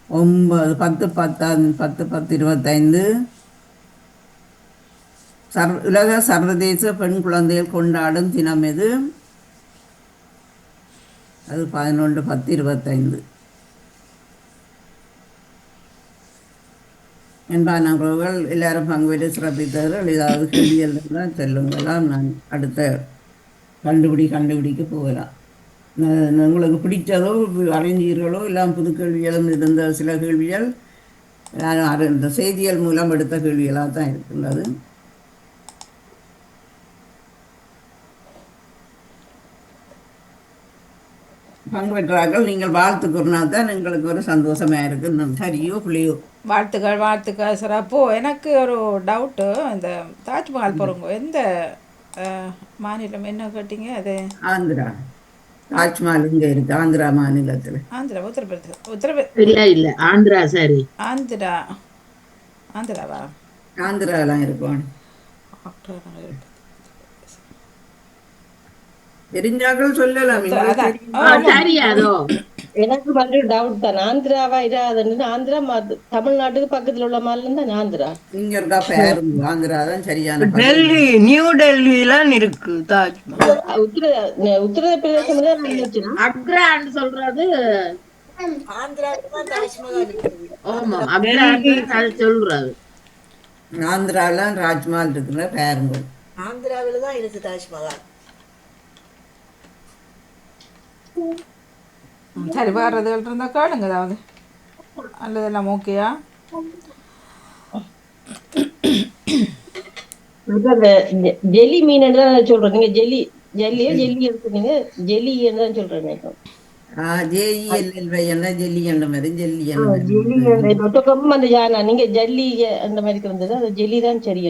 10/10/10/10/25. உலக சர்வதேச பெண் குழந்தைகள் கொண்டாடும் தினம் எது? அது 11/10/25. என்பானவர்கள் எல்லாரும் பங்கு பெற்று சிறப்பித்தவர்கள் ஏதாவது கேள்விகள் தான் சொல்லுங்களாம். நான் அடுத்த கண்டுபிடிக்க போகலாம். உங்களுக்கு பிடிச்சதோ அறிஞர்களோ எல்லாம் புது கேள்விகளும் இருந்த சில கேள்விகள் இந்த செய்திகள் மூலம் எடுத்த கேள்விகளாக தான் இருக்கின்றது. பங்கு பெற்றார்கள். நீங்கள் வாழ்த்து கூறினா தான் எங்களுக்கு ஒரு சந்தோஷமாக இருக்குது. சரியோ புள்ளியோ? வாழ்த்துக்கள் சார். அப்போது எனக்கு ஒரு டவுட்டு, இந்த தாஜ்மஹால் போகிறவங்க எந்த மாநிலம் என்ன கேட்டீங்க? அது ஆந்திரா. தாஜ்மஹால் இங்கே இருக்கு ஆந்திரா மாநிலத்தில். ஆந்திரா, உத்தரப்பிரதேச இல்ல ஆந்திரா. சரி, ஆந்திராவா? ஆந்திராலாம் இருக்கும். தெரிஞ்சாக்கள் சொல்லலாம். சரியாதோ? எனக்கு வந்து டவுட் தான். ஆந்திராவா இராதுன்னு. ஆந்திரா தமிழ்நாட்டுக்கு பக்கத்துல உள்ள மாநிலம் தான் ஆந்திரா. இங்க இருக்கா பேரும் ஆந்திரா தான் சரியான. டெல்லி, நியூ டெல்லிலாம் இருக்கு தாஜ்மஹால். உத்தரப்பிரதேசம் தான் நான் நினைச்சேன். அக்ரான்னு சொல்றது ஆமா, அக்ரான்னு சொல்றது. ஆந்திராலாம் ராஜ்மஹால் இருக்கிற பேருங்க. ஆந்திராவில் தான் இருக்கு தாஜ்மஹால். சரி, வேறதுகள் இருந்தால் கேளுங்க ஏதாவது. அல்லதெல்லாம் ஓகேயா? ஜெல்லி மீன் தான் சொல்றேன். நீங்க ஜெல்லி எடுத்துனீங்க. ஜெல்லி தான் சொல்றேன். அந்த யானா நீங்க ஜல்லி அந்த மாதிரி இருந்தது. அது ஜெல்லி தான் சரி.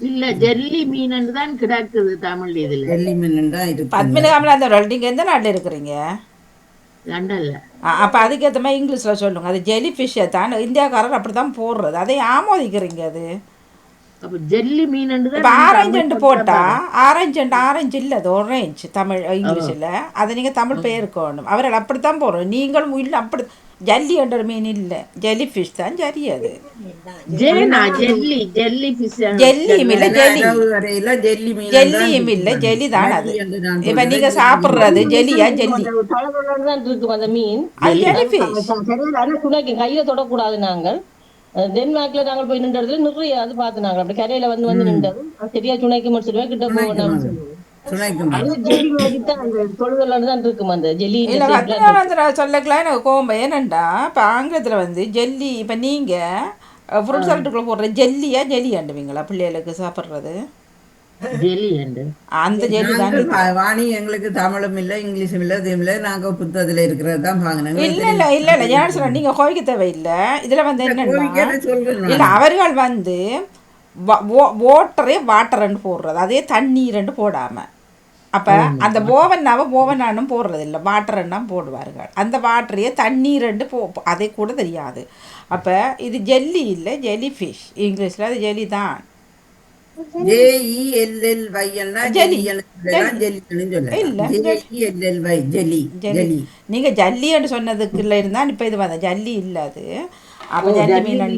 இல்ல, ஜெல்லி மீன் தான் கிடக்குது தமிழ் இதுல. ஜெல்லி மீன் தான் இருக்கு. பத்மினிகாமலா, அந்த நீங்க எந்த நாட்டில் இருக்கிறீங்க? லண்டன்ல. அப்போ அதுக்கேற்ற மாதிரி இங்கிலீஷில் சொல்லுங்க. அது ஜெல்லி ஃபிஷ்ஷை தான் இந்தியாக்காரர் அப்படி தான் போடுறது. அதை ஆமோதிக்கிறீங்க. அது அப்போ ஜெல்லி மீன். இப்போ ஆரஞ்சு போட்டால் ஆரஞ்சு இல்லை, அது ஒரேஞ்ச் தமிழ் இங்கிலீஷில். அதை நீங்கள் தமிழ் பெயர்க்கணும். அவர்கள் அப்படித்தான் போடுறோம். நீங்களும் இல்லை அப்படி. ஜல்லி என்ற மீன் இல்லை, ஜெல்லி ஃபிஷ் தான். சரி, அது ஜெல்லியும் இல்லை, ஜெல்லி தான் அது. இப்போ நீங்கள் சாப்பிட்றது ஜெல்லியா? ஜெல்லி அந்த மீன் கையில தொடக்கூடாது. நாங்கள் டென்மார்க்ல நாங்கள் போய் நின்ற இடத்துல நிறைய அது பார்த்து நாங்கள் அப்படி கரையில வந்து நின்றது. சரியா சுனைக்கு முடிச்சிருவேன் கிட்ட போகணும். சொல்லக்கலாம். எனக்கு கோம்பம் ஏனண்டா இப்போ ஆங்கிலத்தில் வந்து ஜெல்லி. இப்போ நீங்கள் ஃப்ரூட் சாலட்டுக்குள்ள போடுற ஜெல்லியா ஜெல்லியாண்டுவீங்களா பிள்ளைகளுக்கு சாப்பிட்றது? அந்த ஜெல்லி தான் வாணி. எங்களுக்கு தமிழும் இல்லை, இங்கிலீஷும் இல்லை, இதுவும் இல்லை. நாங்கள் புத்தகத்தில் இருக்கிறது தான் வாங்கினாங்க. இல்லை ஏன்னு சொல்ல நீங்கள் கோவிக்க தேவையில்லை. இதில் வந்து என்னன்னா இல்லை, அவர்கள் வந்து வாட்டர்ன்னு போடுறது, அதே தண்ணீர்ன்னு போடாமல். அப்போ அந்த ஓவனானும் போடுறது இல்லை, வாட்டர்ன்னா போடுவார்கள். அந்த வாட்டரையே தண்ணீர்ன்னு அதே கூட தெரியாது. அப்போ இது ஜெல்லி இல்லை, ஜெல்லி ஃபிஷ். இங்கிலீஷில் அது ஜெல்லி தான். நீங்க ஜல்லின்னு சொன்னதுக்குள்ள இருந்தா இப்ப இது வந்த ஜல்லி இல்ல. அது அப்போ ஜல்லி மீன்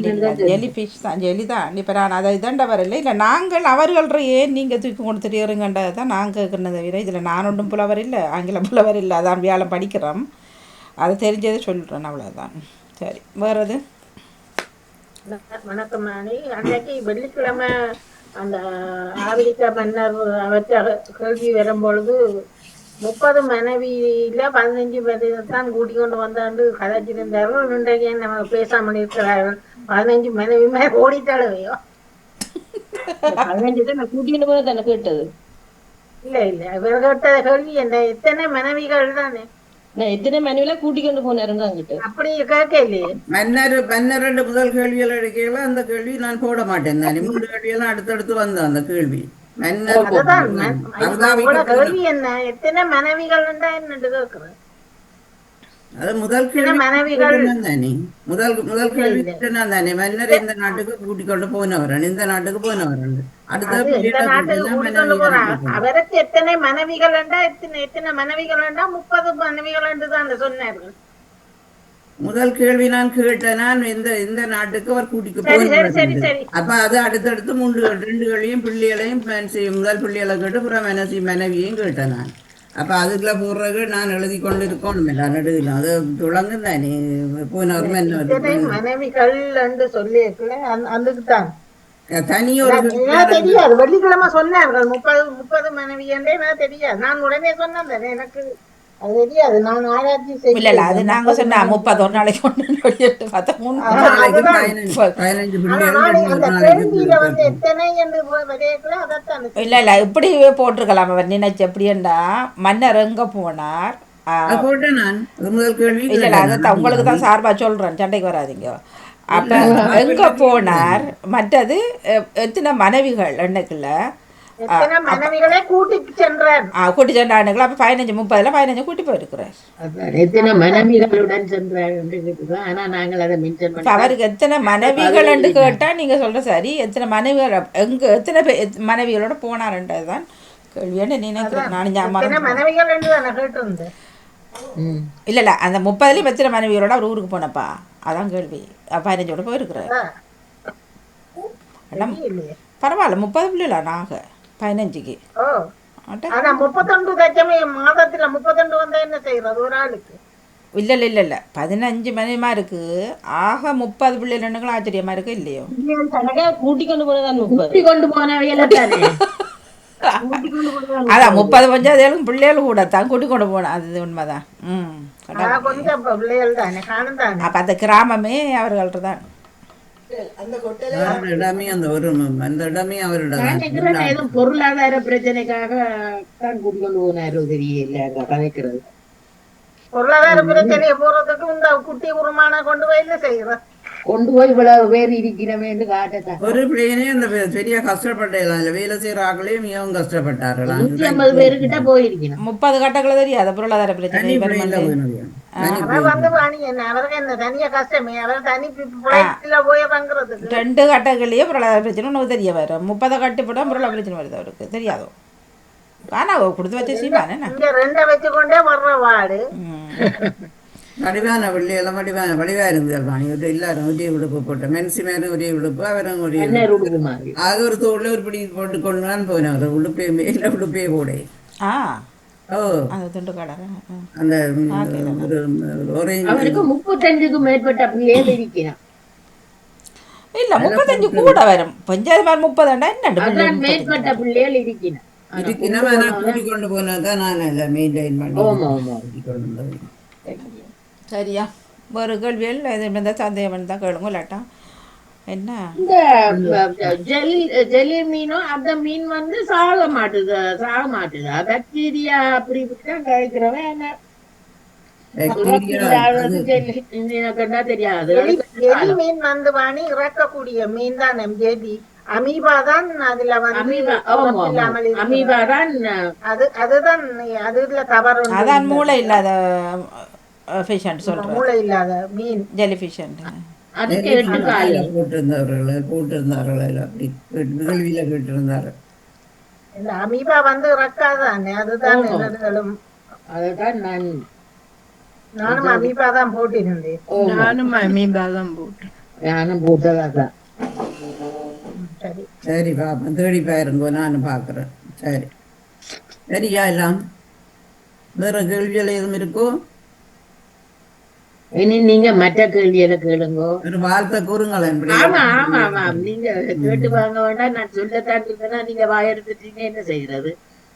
ஜெல்லி ஃபிஷ் தான், ஜெல்லி தான். இப்போ நான் அதை இதண்ட வரல. இல்லை நாங்கள் அவர்கள் ஏன் நீங்கள் தூக்கி கொண்டு தெரியுறங்கன்றதை தான் நாங்கள் கேட்குறத தவிர இதில் நான் ஒன்றும் புலவர் இல்லை, ஆங்கில புலவர் இல்லை. அதான் வியாழம் படிக்கிறோம், அது தெரிஞ்சதை சொல்கிறேன், அவ்வளோதான். சரி, வேறு எது? வணக்கம் ராணி. அன்னைக்கு வெள்ளிக்கிழமை அந்த ஆப்பிரிக்க மன்னர் அவற்றை கேள்வி வரும்பொழுது 30 மனைவியில 15 பேரை தான் கூட்டிக் கொண்டு வந்தாண்டு கதைச்சிருந்தார்கள். இன்றைக்கு நம்ம பேசாமல் இருக்கிறார்கள். 15 மனைவி மேல் ஓடித்தாளவையோ 15 நான் கூட்டிட்டு போய் தானே கேட்டது. இல்ல இவர் கேட்ட கேள்வி என்ன, எத்தனை மனைவிகள் தானே, நான் எத்தனை மனைவில கூட்டிக்கொண்டு போனாருன்னு அங்கிட்டு. அப்படி கேட்க இல்லையே. மன்னர் முதல் கேள்விகள் எடுக்கையில அந்த கேள்வி நான் போட மாட்டேன் தானே. 3 கேள்வியெல்லாம் அடுத்தடுத்து வந்த அந்த கேள்வி மன்னர் அதுதான் அபுதாபிக்கு கேள்வி என்ன, எத்தனை மனைவிகள் என்னன்னு கேட்கிறேன். அது முதல் கேள்வி மனைவிகள் தானே. முதல் கேள்வி தானே. மன்னர் இந்த நாட்டுக்கு கூட்டிக் கொண்டு போனவரன், இந்த நாட்டுக்கு போனவரன். இந்த நாட்டுக்கு கூட்டிக்கொண்டு போறான். அவருக்கு எத்தனை மனைவிகள் எத்தனை மனைவிகள் 30 மனைவிகள் என்று தான் சொன்னார்கள். முதல் கேள்வி நான் கேட்டேன், நான் இந்த நாட்டுக்கு அவர் கூட்டிக்கு போனவர். அப்ப அது அடுத்தடுத்து 2 கேள்வியும் பிள்ளைகளையும் முதல் பிள்ளைகளை கேட்டு புறம் மனைவியையும் கேட்டேன் நான். அப்ப அதுக்குள்ள போடுறது நான் எழுதி கொண்டு இருக்கணும் எல்லாம் நடுவில். அது துளங்கு தானே போனவர் மனைவிகள் என்று சொல்லி அதுக்குத்தான் தனியொரு தெரியாது. வெள்ளிக்கிழமை சொன்னார்கள் 30 மனைவி என்றே நான் தெரியாது. நான் உடனே சொன்னேன் தானே, எனக்கு அது தெரியாது. நான் ஆராய்ச்சி இல்ல அது நாங்க சொன்னா 30 ஒரு நாளைக்கு பார்த்தா 15 எத்தனை என்று வரையக்குள்ள அதைத்தான் இல்ல இப்படி போட்டிருக்கலாம். அவர் நினைச்சு எப்படின்னா மன்னர் எங்க போனார். போட்டேன் நான் முதல் கேள்வி. இல்ல அதான் உங்களுக்கு தான் சார்பா சொல்றேன், சண்டைக்கு வராதிங்க. அப்ப எங்க போனார், மற்றது எத்தனை மனைவிகள் எண்ணுக்குள்ள மனைவிகளே கூட்டிட்டு சென்றார். கூட்டி சென்றானுங்களா. அப்ப 15 30ல 15 கூட்டி போயிருக்கிறார். எத்தனை மனைவிகளுடன் சென்றார். ஆனா நாங்கள் அதை மென்ஷன் பண்ண அவருக்கு எத்தனை மனைவிகள் என்று கேட்டா நீங்க சொல்ற சரி. எத்தனை மனைவிகள் எங்க எத்தனை மனைவிகளோட போனார்ன்றதுதான் கேள்வின்னு நினைக்கிறேன் நான். மனைவிகள் என்று நான் கேட்டிருந்தேன். இல்ல அந்த 30லயும் எத்தனை மனைவிகளோட அவர் ஊருக்கு போனப்பா, அதான் கேள்வி. 15ஓட போயிருக்கிறார். பரவாயில்ல 30 பிள்ளைல நாங்க 15க்கு 32 மாதத்துல 32 வந்தா என்ன செய்யறது ஒரு ஆளுக்கு. இல்ல 15 மணிமா இருக்கு. ஆக 30 பிள்ளைகள் ஆச்சரியமா இருக்கு இல்லையோ. கூட்டிக்கொண்டு போனதான் கொண்டு போனவையில அதான் 30 பஞ்சாயத்து பிள்ளைகள் கூட தான் கூட்டி கொண்டு போனேன். அது உண்மைதான். கொஞ்சம் பிள்ளைகள் தானே காணும் தானே. அப்ப அந்த கிராமமே அவர்கள்ட்ட தான். பொருளாதார பிரச்சனைக்காக தான் கூட்டிக்கொண்டு போனாரு தெரியல கதைக்கிறது. பொருளாதார பிரச்சனையை போறதுக்கு இந்த குட்டி உருமான கொண்டு போய் என்ன செய்யற, கொண்டு போய் இவ்வளவு பேர் இருக்கிறவேன்னு காட்டத்தான். ஒரு பிள்ளைனே அந்த பெரிய கஷ்டப்பட்டேன். வேலை செய்யற ஆக்களையும் மிகவும் கஷ்டப்பட்டார்களா. 150 பேருக்கிட்ட போயிருக்கணும். 30 கட்டங்களை தெரியாது பொருளாதார பிரச்சனை. வந்து வாணி என்ன அவருக்கு என்ன தனியா கஷ்டமே, அவர் தனி போய் பங்குறதுக்கு 2 கட்டங்களையே பொருளாதார பிரச்சனை உனக்கு தெரிய வரும். 30 கட்டுப்பட்டா பொருளாதார பிரச்சனை வருது அவருக்கு தெரியாதோ. ஆனா கொடுத்து வச்ச சீமானே 2 வச்சுக்கொண்டே வர்ற வாடு. வடிவான வெள்ளையெல்லாம் வடிவா இருந்தால் எல்லாரும் ஒரே உடுப்பு போட்ட மென்சி மேலும் ஒரே உடுப்பு, அவரும் ஒரே அது ஒரு தோல்ல ஒரு பிடி போட்டு கொண்டு தான் போனவர். உடுப்பே மேல உடுப்பே கூட அந்த அவருக்கு 35க்கு மேற்பட்ட பிள்ளைகள் இருக்கிறான். இல்ல 35 கூட வரும். பஞ்சாயத்து மாதிரி 30 மேற்பட்ட பிள்ளைகள் இருக்கிறான். கூட்டிக்கொண்டு போனதான் நான் எல்லாம் மெயின்டைன் பண்ணி. சரியா ஒரு கேள்வியில் இது சந்தேகம் தான் கேளுங்க. இல்லாட்டா என்ன இந்த ஜெல்லி மீனும் அந்த மீன் வந்து சாக மாட்டுதா பாக்டீரியா அப்படி இப்படிதான் கழிக்கிறவன் என்ன தெரியாது. மீன் வந்து வாணி இறக்கக்கூடிய மீன் தான் எம்ஜேபி. அமீபா தான் அதுல வந்து அமீபா தான் அதுதான் அதுல தவறு. அதான் மூளை இல்லாத ஃபிஷ் சொல்றேன். மூளை இல்லாத மீன் ஜெல்லி ஃபிஷ். போட்டிருந்தார்கள் அப்படி கேள்வியில கேட்டிருந்தார்கள். இந்த அமீபா வந்து இறக்காதானே, அதுதான் அதுதான் நானும் அமீபா தான் போட்டிருந்தேன். நானும் போட்டதான். சரி பாப்பேன், தேடி பாருங்க, நானும் பாக்குறேன். சரி சரியா எல்லாம் வேற கேள்விகள் எதுவும் இருக்கோ? இனி நீங்க மற்ற கேள்வியில கேளுங்கோ. ஒரு வார்த்தை கூறுங்களேன். ஆமா ஆமா ஆமா, நீங்க கேட்டு வாங்க வேண்டாம். நான் சொல்லத்தான் இருக்கேன்னா நீங்க வாயெடுத்துட்டீங்க, என்ன செய்யறது?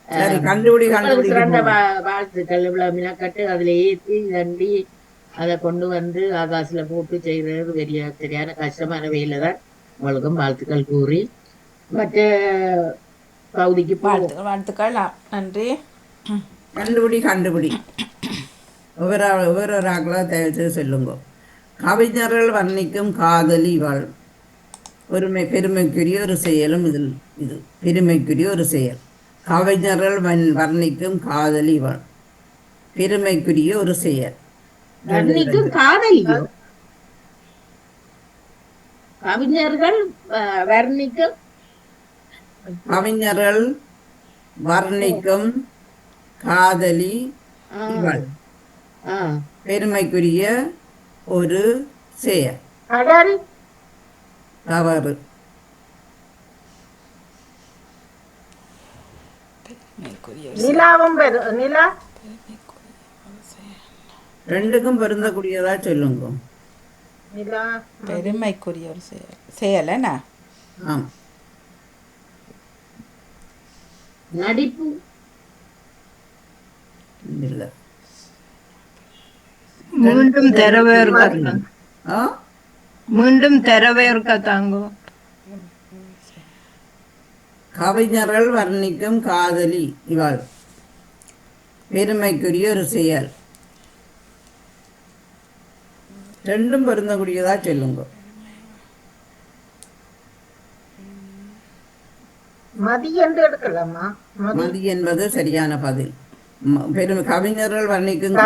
சரி, கண்டுபிடி உங்களுக்கு சிறந்த கண்டுபிடிக்க வாழ்த்துக்கள். இவ்வளவு மினக்கட்டு அதுல ஏற்றி தண்டி அதை கொண்டு வந்து ஆகாசில போட்டு செய்யறது பெரிய சரியான கஷ்டமான வேலை தான். உங்களுக்கும் வாழ்த்துக்கள் கூறி மற்ற பகுதிக்கு வாழ்த்துக்கள் வாழ்த்துக்கள். நன்றி. கண்டுபிடி ஒவ்வொரு ஆக்களாக தயவுசெய்து சொல்லுங்க. கவிஞர்கள் வர்ணிக்கும் காதலி வாழ் பெருமைக்குரிய ஒரு செயலும் இதில் இது பெருமைக்குரிய ஒரு செயல். கவிஞர்கள் வர்ணிக்கும் காதலி வாழ் பெருமைக்குரிய ஒரு செயல். வர்ணிக்கும் காதலியோ? கவிஞர்கள் வர்ணிக்கும் கவிஞர்கள் வர்ணிக்கும் காதலி இவள் பெருமைக்குரிய ஒரு செயல். தவறு. ரெண்டுக்கும் பொருந்தக்கூடியதா சொல்லுங்க. பெருமைக்குரிய ஒரு செயல் என்ன? ஆம். நடிப்பு இல்ல. மீண்டும் தரவே இருக்கா? மீண்டும் தரவே இருக்கா தாங்கோ? கவிஞர்கள் வர்ணிக்கும் காதலி இவள் பெருமைக்குரிய ஒரு செயல். ரெண்டும் பொருந்தக்கூடியதா சொல்லுங்க. மதி என்று எடுக்கலாமா? மதி என்பது சரியான பதில். கவிஞர்கள் வர்ணிக்கும்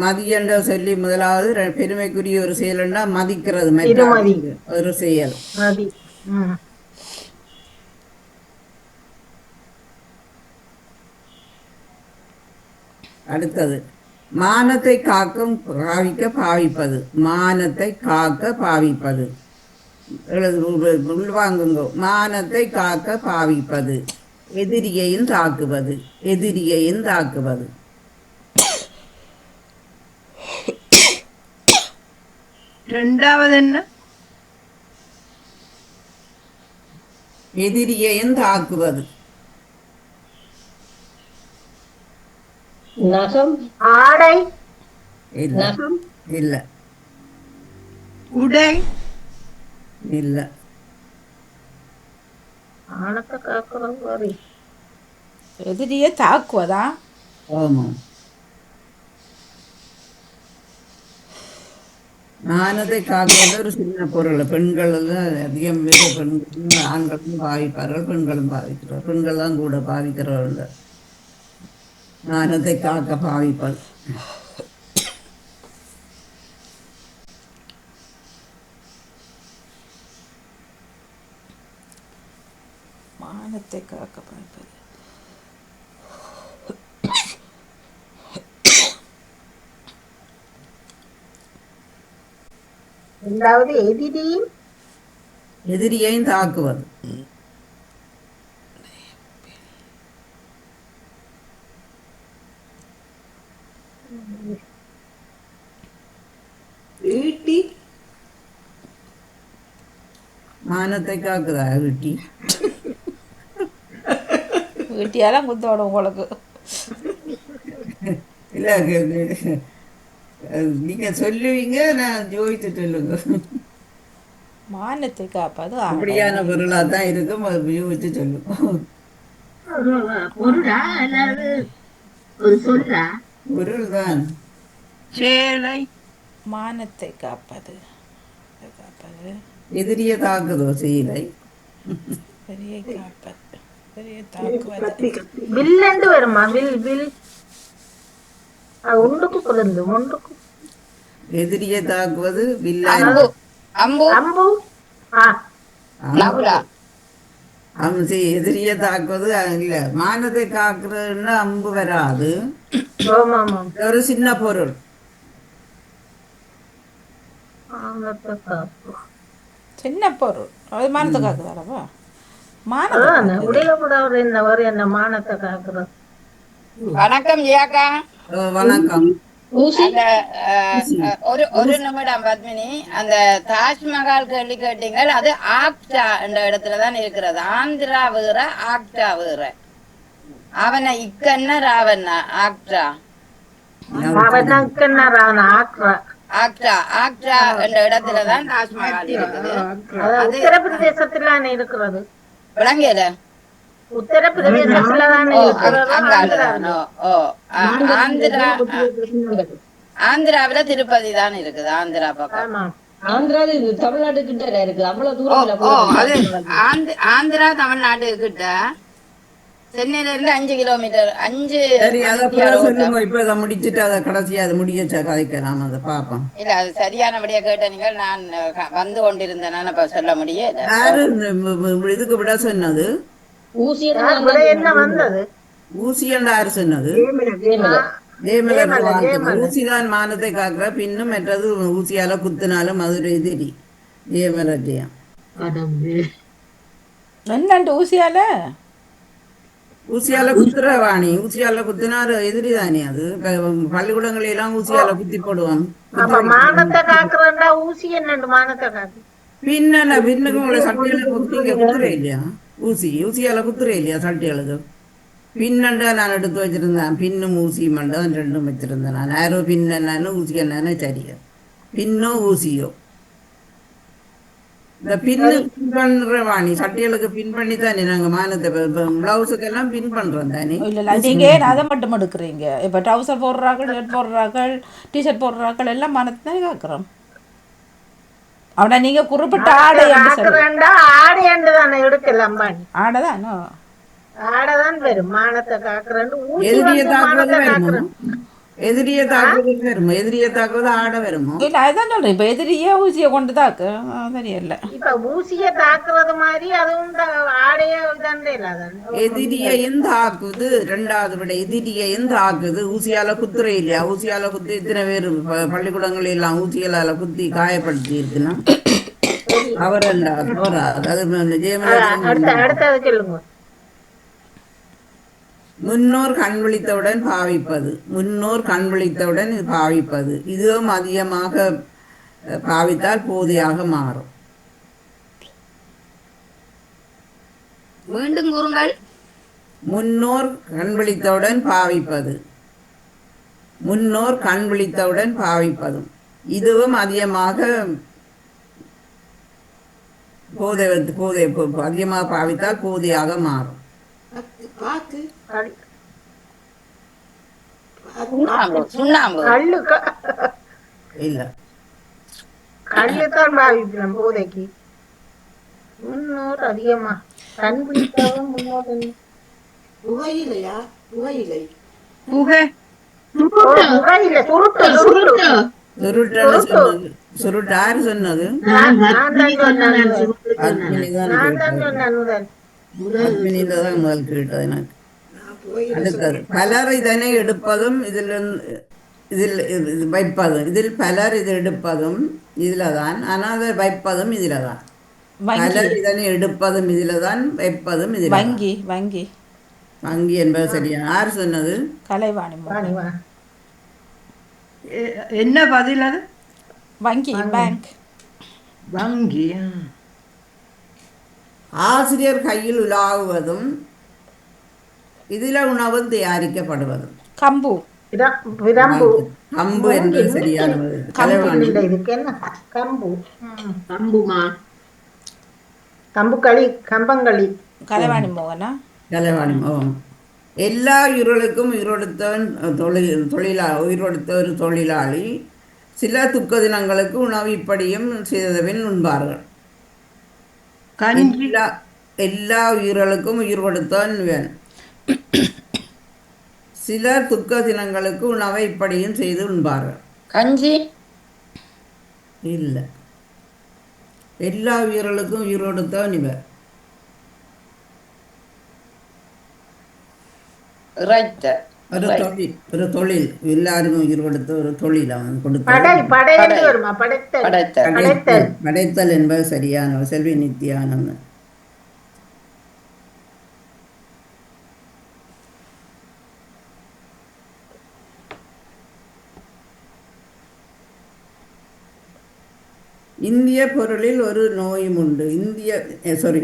மதி என்ற சொல்லி முதலாவது பெருமைக்குரிய ஒரு செயல் என்றா மதிக்கிறது ஒரு செயல். அடுத்தது மானத்தை காக்கும் பாவிப்பது. மானத்தை காக்க பாவிப்பது. உள்வாங்குங்கோ. மானத்தை காக்க பாவிப்பது. எதிரியையும் தாக்குவது. எதிரியையும் தாக்குவது. ரெண்டாவது என்ன? எதிரியையும் தாக்குவது. நகம், ஆடை, இல்ல. உடை இல்ல. எதிரியை தாக்குவதா? ஆமாம். மானத்தை காக்குவது ஒரு சின்ன பொருள். பெண்கள் அதிகம் பெண்கள் ஆண்களும் பாவிப்பார்கள், பெண்களும் பாவிக்கிறார். பெண்கள் தான் கூட பாவிக்கிறவர்கள். மானத்தை காக்க பாவிப்பது. மானத்தை காக்க பாவிப்பது. இரண்டாவது எதிரியையும் தாக்குவது. ஈட்டி மானத்தை காக்குதா? ஈட்டி ஈட்டியாலாம் குத்தோடும் உங்களுக்கு. இல்லை, நீங்க சொல்லுவீங்க, நான் ஜோதித்து சொல்லுங்க. மானத்தை காப்பது அப்படியான பொருளா தான் இருக்கும். யோசிச்சு சொல்லுங்க. பொருள் தான். சேலை. மானத்தை காப்பது. எதிரிய தாக்குதோ செயலை. பெரிய காப்பது. பெரிய தாக்குவது. வில் என்று வருமா? வில் வில் ஒன்றுக்கு பொருந்து. ஒன்றுக்கு எதிரிய தாக்குவது வில்லா. அம்பு. அம்பு. எதிரிய தாக்குவது இல்ல. மானத்தை காக்குறதுன்னா அம்பு வராது. ஒரு சின்ன பொருள். சின்ன பொருள். அது மானத்தை காக்குதாடவா? உடைய கூட என்ன மானத்தை காக்குறது. வணக்கம் ஜியாக்கா. வணக்கம். ஊசி அந்த ஒரு ஒரு நிமிடம் பத்மினி, அந்த தாஜ்மஹால் கேள்வி கேட்டீங்கள், அது ஆக்டா என்ற இடத்துல தான் இருக்கிறது. ஆந்திரா வேற ஆக்டா வேற. அவனை இக்கன்னா ராவண்ணா ஆக்டா ஆக்டா ஆக்டா என்ற இடத்துல தான் தாஜ்மஹால் இருக்குது. அது உத்தரப்பிரதேசத்துல இருக்கிறது. விளங்கல. உத்தரப்பிரதேசத்துல தான் அங்காலதான். ஓ ஆந்திரா, ஆந்திராவில திருப்பதி தான் இருக்குது. ஆந்திரா பக்கம். ஆந்திரா தமிழ்நாட்டு கிட்ட இருக்கு. அவ்வளவு தூரம் அது ஆந்திரா தமிழ்நாடு கிட்ட. சென்னையில இருந்து 5 கிலோமீட்டர். 5 சரி, அதை சொல்லுங்க. இப்ப இதை முடிச்சுட்டு அதை கடைசியா அதை முடிக்க கதைக்கலாம். அதை பார்ப்போம். இல்ல, அது சரியானபடியா கேட்ட நீங்கள். நான் வந்து கொண்டிருந்தேன், இப்ப சொல்ல முடியல. யாரு இதுக்கு விட சொன்னது? ஊசி என்ன வந்தது? ஊசி என்று யாரு சொன்னது? ஊசிதான் மானத்தை காக்குற. பின்னும் மற்றது ஊசியால குத்தினாலும் அது ஒரு எதிரி. ஜெயமலஜயம் என்னண்டு ஊசியால ஊசியால குத்துற வாணி. ஊசியால குத்தினாரு எதிரி தானே. அது பள்ளிக்கூடங்கள எல்லாம் ஊசியால குத்தி போடுவான். மானத்தை காக்குறா ஊசி. என்னண்டு மானத்தை காக்கு? பின்ன பின்னுக்கு உங்களை சட்டையில குத்திங்க குத்துற இல்லையா? ஊசியால குத்துற இல்லையா சட்டைகளுக்கு? பின்னண்டா நான் எடுத்து வச்சிருந்தேன். பின்னும் ஊசியும் தான் ரெண்டும் வச்சிருந்தேன். நான் யாரோ பின்னு ஊசி என்னன்னு சரியா. பின்னோ ஊசியோ இந்த பின்னு பின் பண்ற வாணி. சட்டைகளுக்கு பின் பண்ணி தானே நாங்க மானத்தை பிளவுஸுக்கு எல்லாம் பின் பண்றோம் தானே. இல்லை, நீங்க ஏன் அதை மட்டும் எடுக்கிறீங்க? இப்போ ட்ரௌசர் போடுறார்கள், ஷர்ட் போடுறார்கள், டிஷர்ட் போடுறார்கள், எல்லாம் மானத்தை தானே காக்குறோம். அவனை நீங்க குறிப்பிட்ட ஆடை ஆடையாண்டு தானே எடுக்கலாம். ஆடைதானோ? ஆடைதான் வரும். மானத்தை காக்குறேன். எதிரியை தாக்குவது வருமோ? எதிரியை தாக்குவது வருமோ? எதிரியை தாக்குவது ஆடை வருமோ? இல்லை, அதுதான் சொல்றேன். இப்போ எதிரியே ஊசியை கொண்டு தாக்கு தெரியல. இப்ப ஊசிய தாக்குறது மாதிரி அதுவும் ஆடைய எதிரியையும் தாக்குது. ரெண்டாவது விட எதிரியையும் தாக்குது. ஊசியால குத்துற இல்லையா? ஊசியால குத்தி இத்தனை பேர் பள்ளிக்கூடங்கள் எல்லாம் ஊசியால குத்தி காயப்படுத்தி இருக்குன்னா அவர் ரெண்டாவது போறாது. அது சொல்லுங்க. முன்னோர் கண் விழித்தவுடன் பாவிப்பது. முன்னோர் கண் விழித்தவுடன் இது பாவிப்பது. இதுவும் அதிகமாக பாவித்தால் போதையாக மாறும். மீண்டும் கூறுங்கள். முன்னோர் கண் விழித்தவுடன் பாவிப்பது. முன்னோர் கண் விழித்தவுடன் பாவிப்பதும் இதுவும் அதிகமாக போதை அதிகமாக பாவித்தால் போதையாக மாறும். இல்ல, கல்லுத்தான் பாவிக்கலாம் போதைக்கு. முன்னோர் அதிகமா கண் பிடித்தவும் முன்னோர் புகையிலையா? புகையிலை புகை புகையில சுருட்டு சுருட்டு யாரு சொன்னது? முதல் கேட்டது எனக்கு. அடுத்தது பலர் இதனை எடுப்பதும் இதில் வைப்பதும். இதில் பலர் இது எடுப்பதும் இதுலதான். ஆனால் அதை வைப்பதும் இதுலதான். பலர் இதனை எடுப்பதும் இதுலதான், வைப்பதும் இதுல. வங்கி வங்கி வங்கி என்பது சரியா? யார் சொன்னது? கலைவாணி. என்ன பதில்? அது வங்கி, பேங்க். வங்கி. ஆசிரியர் கையில் உலாவுவதும் இதில் உணவு தயாரிக்கப்படுவதும். கம்பு. கம்பு என்பது சரியானது. கம்புக்களி, கம்பங்களி. கலைவாணி மோகனா? கலைவாணி மோகன். எல்லா உயிர்களுக்கும் உயிரோடுத்தவன் உயிரோடுத்த ஒரு தொழிலாளி. சில துக்க தினங்களுக்கு உணவு இப்படியும் செய்தபின் உண்பார்கள். எல்லா உயிர்களுக்கும் உயிர் கொடுத்தவன் வேன். சிலர் துக்க தினங்களுக்கு உணவை இப்படியும் செய்து உண்பார்கள். கஞ்சி இல்லை. எல்லா உயிர்களுக்கும் உயிர் கொடுத்தவன் இவர். ஒரு தொழில். எல்லாருக்கும் உயிர் கொடுத்த ஒரு தொழில் அவன் கொடுத்த. படைத்தல் என்பது சரியான. செல்வி நித்யானந்தன். இந்திய பொருளில் ஒரு நோயும் உண்டு.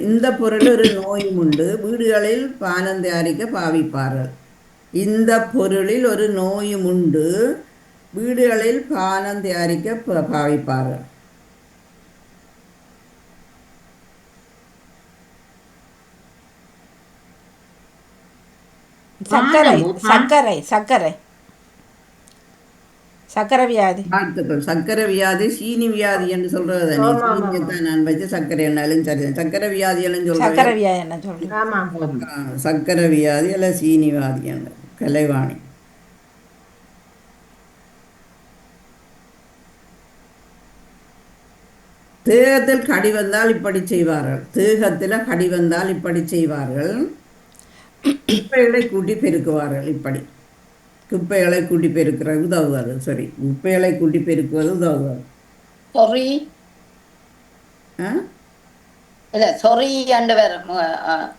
இந்த பொருள் ஒரு நோயும் உண்டு, வீடுகளில் பானம் தயாரிக்க பாவிப்பார்கள். இந்த பொருளில் ஒரு நோயும் உண்டு, வீடுகளில் பானம் தயாரிக்க பாவிப்பார்கள். சர்க்கரை சர்க்கரை சர்க்கரை சர்க்கரை வியாதி. வாழ்த்துக்கள். சர்க்கரை வியாதி சீனி வியாதி என்று சொல்றது தானே. சீனியை தான் நான் வச்சு சர்க்கரை எண்ணாலும் சரி. சர்க்கரை வியாதி எல்லாம் சொல்றேன். சர்க்கரை வியாதி என்ன சொல்றீங்க? ஆமா சர்க்கரை வியாதி அல்ல சீனி வியாதி என்ன கலைவாணி. தேகத்தில் கடி வந்தால் இப்படி செய்வார்கள். தேகத்தில் கடி வந்தால் இப்படி செய்வார்கள். குப்பைகளை கூட்டி பெருக்குவார்கள். இப்படி குப்பைகளை கூட்டி பெருக்கிறது உதவுவது. சரி, குப்பைகளை கூட்டி பெருக்குவது உதவுவது. சொறி இல்ல சொறி அண்டு வரும்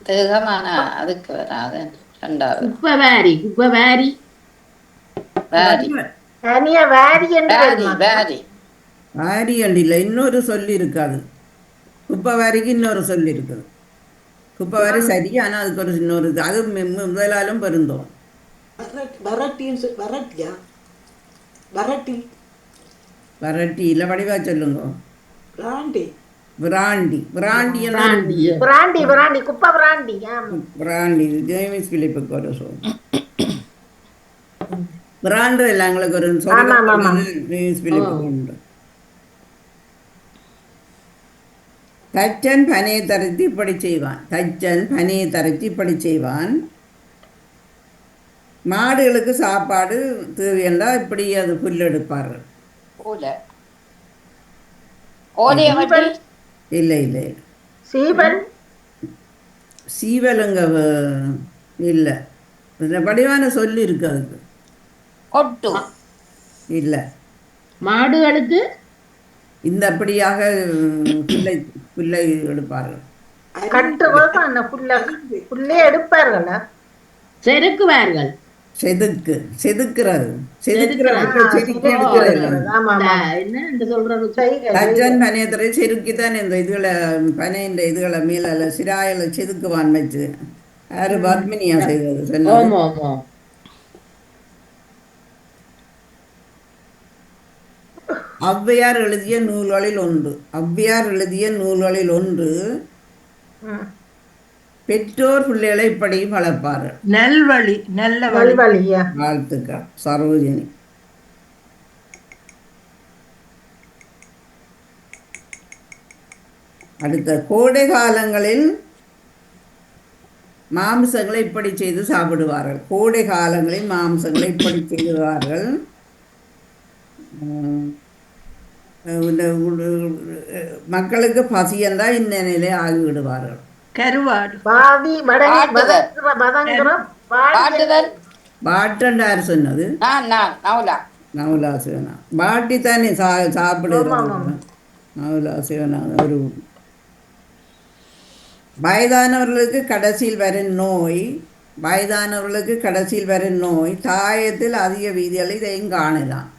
தேகமான அதுக்கு வராது. ரெண்டாவது குப்பவாரி குப்பவாரி வாரி தனியா வாரி என்று வாரி வாரி வாரி அண்டு இல்லை, இன்னொரு சொல்லி இருக்காது. குப்பை வாரிக்கு இன்னொரு சொல்லி இருக்குது. குப்பை வாரி சரி, ஆனால் அதுக்கு ஒரு இன்னொரு இது அது முதலாலும் பொருந்தோம். வரட்டியா வரட்டி வரட்டி இல்லை, வடிவா சொல்லுங்க. ராண்டி விராண்டி. விராண்டி பிராண்டி பிராண்டி குப்பை பிராண்டி. விராண்டி ஜேமிஸ் பிலிப்புக்கு ஒரு சொல். விராண்டு இல்லை, எங்களுக்கு ஒரு ஜேமிஸ் பிலிப்புக்கு உண்டு. தச்சன் பனையை தரைத்து இப்படி செய்வான். தச்சன் பனையை தரைத்து இப்படி செய்வான். மாடுகளுக்கு சாப்பாடு தேவையென்றா இப்படி அது புல் எடுப்பார்கள். இல்லை இல்லை இல்லை, சீவல் சீவலுங்க இல்லை, வடிவான சொல்லி இருக்கு அதுக்கு. கொட்டு இல்லை, மாடுகளுக்கு இந்த அப்படியாக புல்லை புல்லை எடுப்பார்கள். கட்டுவது புல்லே எடுப்பார்களா? செருக்குவார்கள். செதுக்கு செதுக்கிறது செதுக்கிறது செதுக்கி எடுக்கிறது. என்ன சொல்றது? தச்சன் பனையத்துறை செருக்கித்தான் இந்த இதுகளை பனையின் இதுகளை மேல சிராயில செதுக்குவான் வச்சு. யாரு பத்மினியா செய்தது சொன்னது. ஔவையார் எழுதிய நூல்களில் ஒன்று. ஔவையார் எழுதிய நூல்களில் ஒன்று. பெற்றோர் பிள்ளைகளை இப்படி வளர்ப்பார்கள். நல்வழி நல்ல வழியா. வாழ்த்துக்கள் சரோஜினி. அடுத்த கோடை காலங்களில் மாம்சங்களை இப்படி செய்து சாப்பிடுவார்கள். கோடை காலங்களில் மாம்சங்களை இப்படி செய்வார்கள். மக்களுக்கு பசி என்றால் இந்த நிலை ஆகிவிடுவார்கள். கருவாடு பாட்டண்டார் சொன்னது. நவுலா சிவனா பாட்டி தானே சாப்பிடுறது. நவுலா சிவனா ஒரு வயதானவர்களுக்கு கடைசியில் வரும் நோய். வயதானவர்களுக்கு கடைசியில் வரும் நோய் தாயத்தில் அதிக வீதிகளை இதையும் காணலாம்.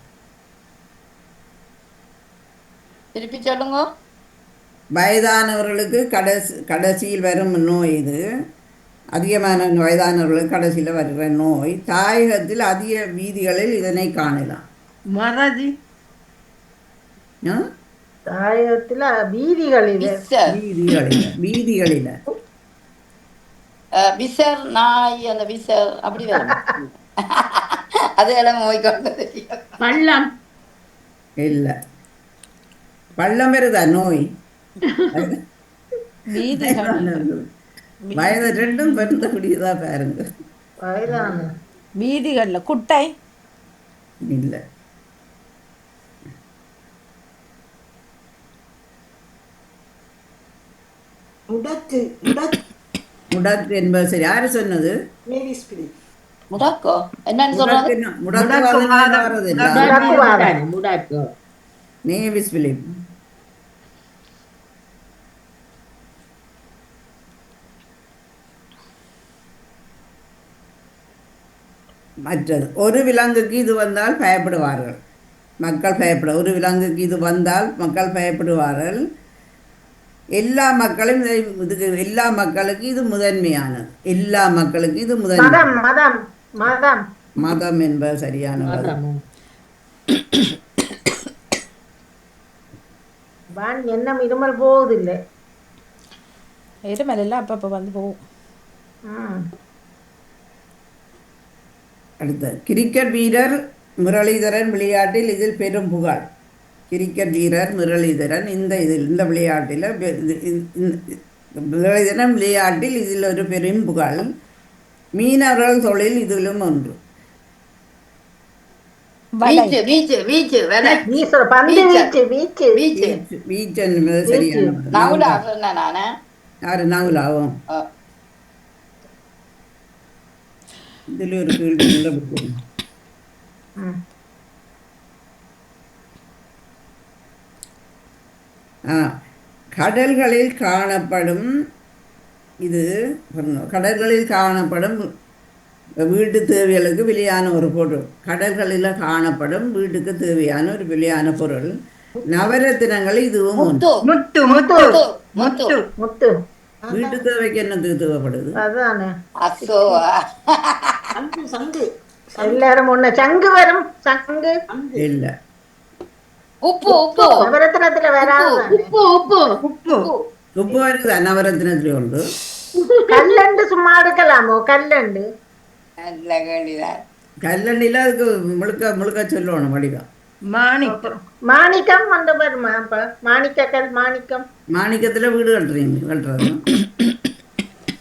திருப்பி சொல்லுங்க. வயதானவர்களுக்கு கடைசியில் வரும் நோய் இது. அதிகமான வயதானவர்களுக்கு கடைசியில் வருகிற நோய் தாயகத்தில் அதிக வீதிகளில் இதனை காணலாம். மறதி. தாயகத்தில் வீதிகளில் வீதிகளில் விசர் நாய் அந்த விசர் அப்படி வரும். அது எல்லாம் நோய்க்கொண்டு பள்ளம் இல்லை, பள்ளம் வருதா நோய்? வயது ரெண்டும் வருத்தக்கூடியதா பாருங்க. வீதிகள்ல குட்டை இல்லை, முடக்கு முடக்கு என்பது சரி. யாரு சொன்னது? முடக்கோ என்னன்னு சொல்றது? முடக்கு நேவிஸ் பிலிப். மற்றது ஒரு விலங்குக்கு இது வந்தால் பயப்படுவார்கள். மக்கள் பயப்பட ஒரு விலங்குக்கு இது வந்தால் மக்கள் பயப்படுவார்கள். எல்லா மக்களும் இதுக்கு எல்லா மக்களுக்கு இது முதன்மையானது. எல்லா மக்களுக்கு இது முதன்மை. மதம் மதம் மதம் மதம் என்பது சரியான பதில். வான் என்ன இருமல் போவதில்லை. இருமல் எல்லாம் அப்பப்போ வந்து போகும். அடுத்த கிரிக்கெட் வீரர் முரளிதரன் விளையாட்டில் இதில் பெரும் புகழ். கிரிக்கெட் வீரர் முரளிதரன் இந்த விளையாட்டில் முரளிதரன் விளையாட்டில் இதில் ஒரு பெரும் புகழ். மீனவர்கள் தொழில் இதிலும் ஒன்று. வீச்சு வீச்சு வீச்சு வேலை பந்து வீச்சு வீச்சு வீச்சு வீச்சு என்பது சரியான பதில். நவுலா சொன்னேன் நானு. யாரு நவுலாவும் இதில் ஒரு கேள்வி நல்ல புத்தகம். கடல்களில் காணப்படும் இது கடல்களில் காணப்படும் வீட்டு தேவைகளுக்கு வெளியான ஒரு பொருள். கடல்களில் காணப்படும் வீட்டுக்கு தேவையான ஒரு வெளியான பொருள். நவரத்தினங்கள் இதுவும் ஒன்று. முத்து முத்து முத்து முத்து வீட்டு தேவைக்கு என்னத்துக்கு தேவைப்படுது? அதானே அசோவா சங்கு சங்கு எல்லாரும் ஒண்ணு சங்கு வரும். சங்கு இல்லை. உப்பு உப்பு நவரத்னத்துல வராது. உப்பு உப்பு உப்பு உப்பு வருது நவரத்தினத்துல உண்டு. கல்லண்டு சும்மா எடுக்கலாமோ? கல்லண்டு நல்ல கேள்விதான். கல்லண்டில அதுக்கு முழுக்க முழுக்க சொல்லணும் வடிவம். மாணிக்கம் மாணிக்கம் வந்த வருமா? அப்ப மாணிக்கக்கல் மாணிக்கம். மாணிக்கத்துல வீடு கட்டுறது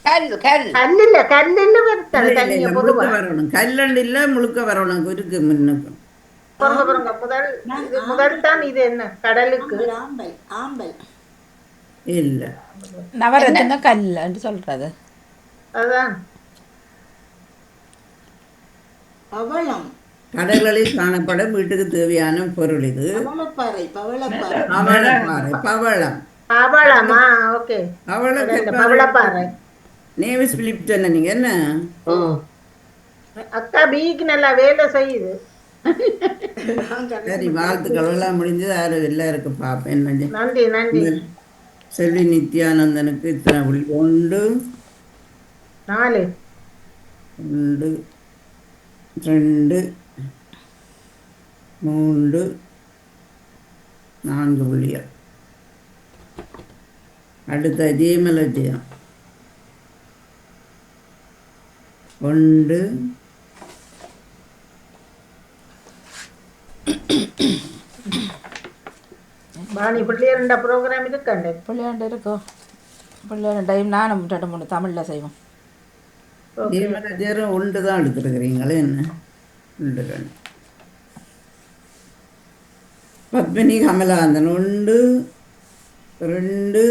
கல் கல் கல்லில்ல கல்லில்ல வருத்தல் தனியா முழுக்க பொதுவா வரணும். கல்லண்டில முழுக்க வரணும். இருக்கு முன்னுக்கு பொறுங்க பொறுங்க. முதல் தான் இது என்ன கடலுக்கு ஆம்பல் ஆம்பல் இல்லை. நவரத்தின கல்லுன்னு சொல்றது. அதான் பவளம் கடல்களில் காணப்படும் வீட்டுக்கு தேவையான பொருள் இது. பவளப்பாறை பவளப்பாறை பவளப்பாறை பவளம். பவளமா? ஓகே பவளப்பாறை. நேவிஸ் பிலிப் சொன்ன நீங்க என்ன? அக்கா பீக்கு நல்லா வேலை செய்யுது. சரி வாழ்த்துக்கள் எல்லாம் முடிஞ்சது. யாரும் எல்லாருக்கும் பார்ப்பேன். நன்றி நன்றி. செல்வி நித்யானந்தனுக்கு இத்தனை புள்ளி. 1 4 2 2 3 4 புள்ளிகள். அடுத்த ஜெயமலஜயம் 1 பாணி பிள்ளையருண்ட ப்ரோக்ராம் இருக்கண்டே. பிள்ளையாண்டு இருக்கோ? பிள்ளையாண்ட டைம் நானும் 2-3 தமிழில் செய்வோம். ஜெயமலஜயம் 1 தான் எடுத்துருக்கிறீங்களே என்ன? 2 2 பத்மினி கமலாந்தன் 1 2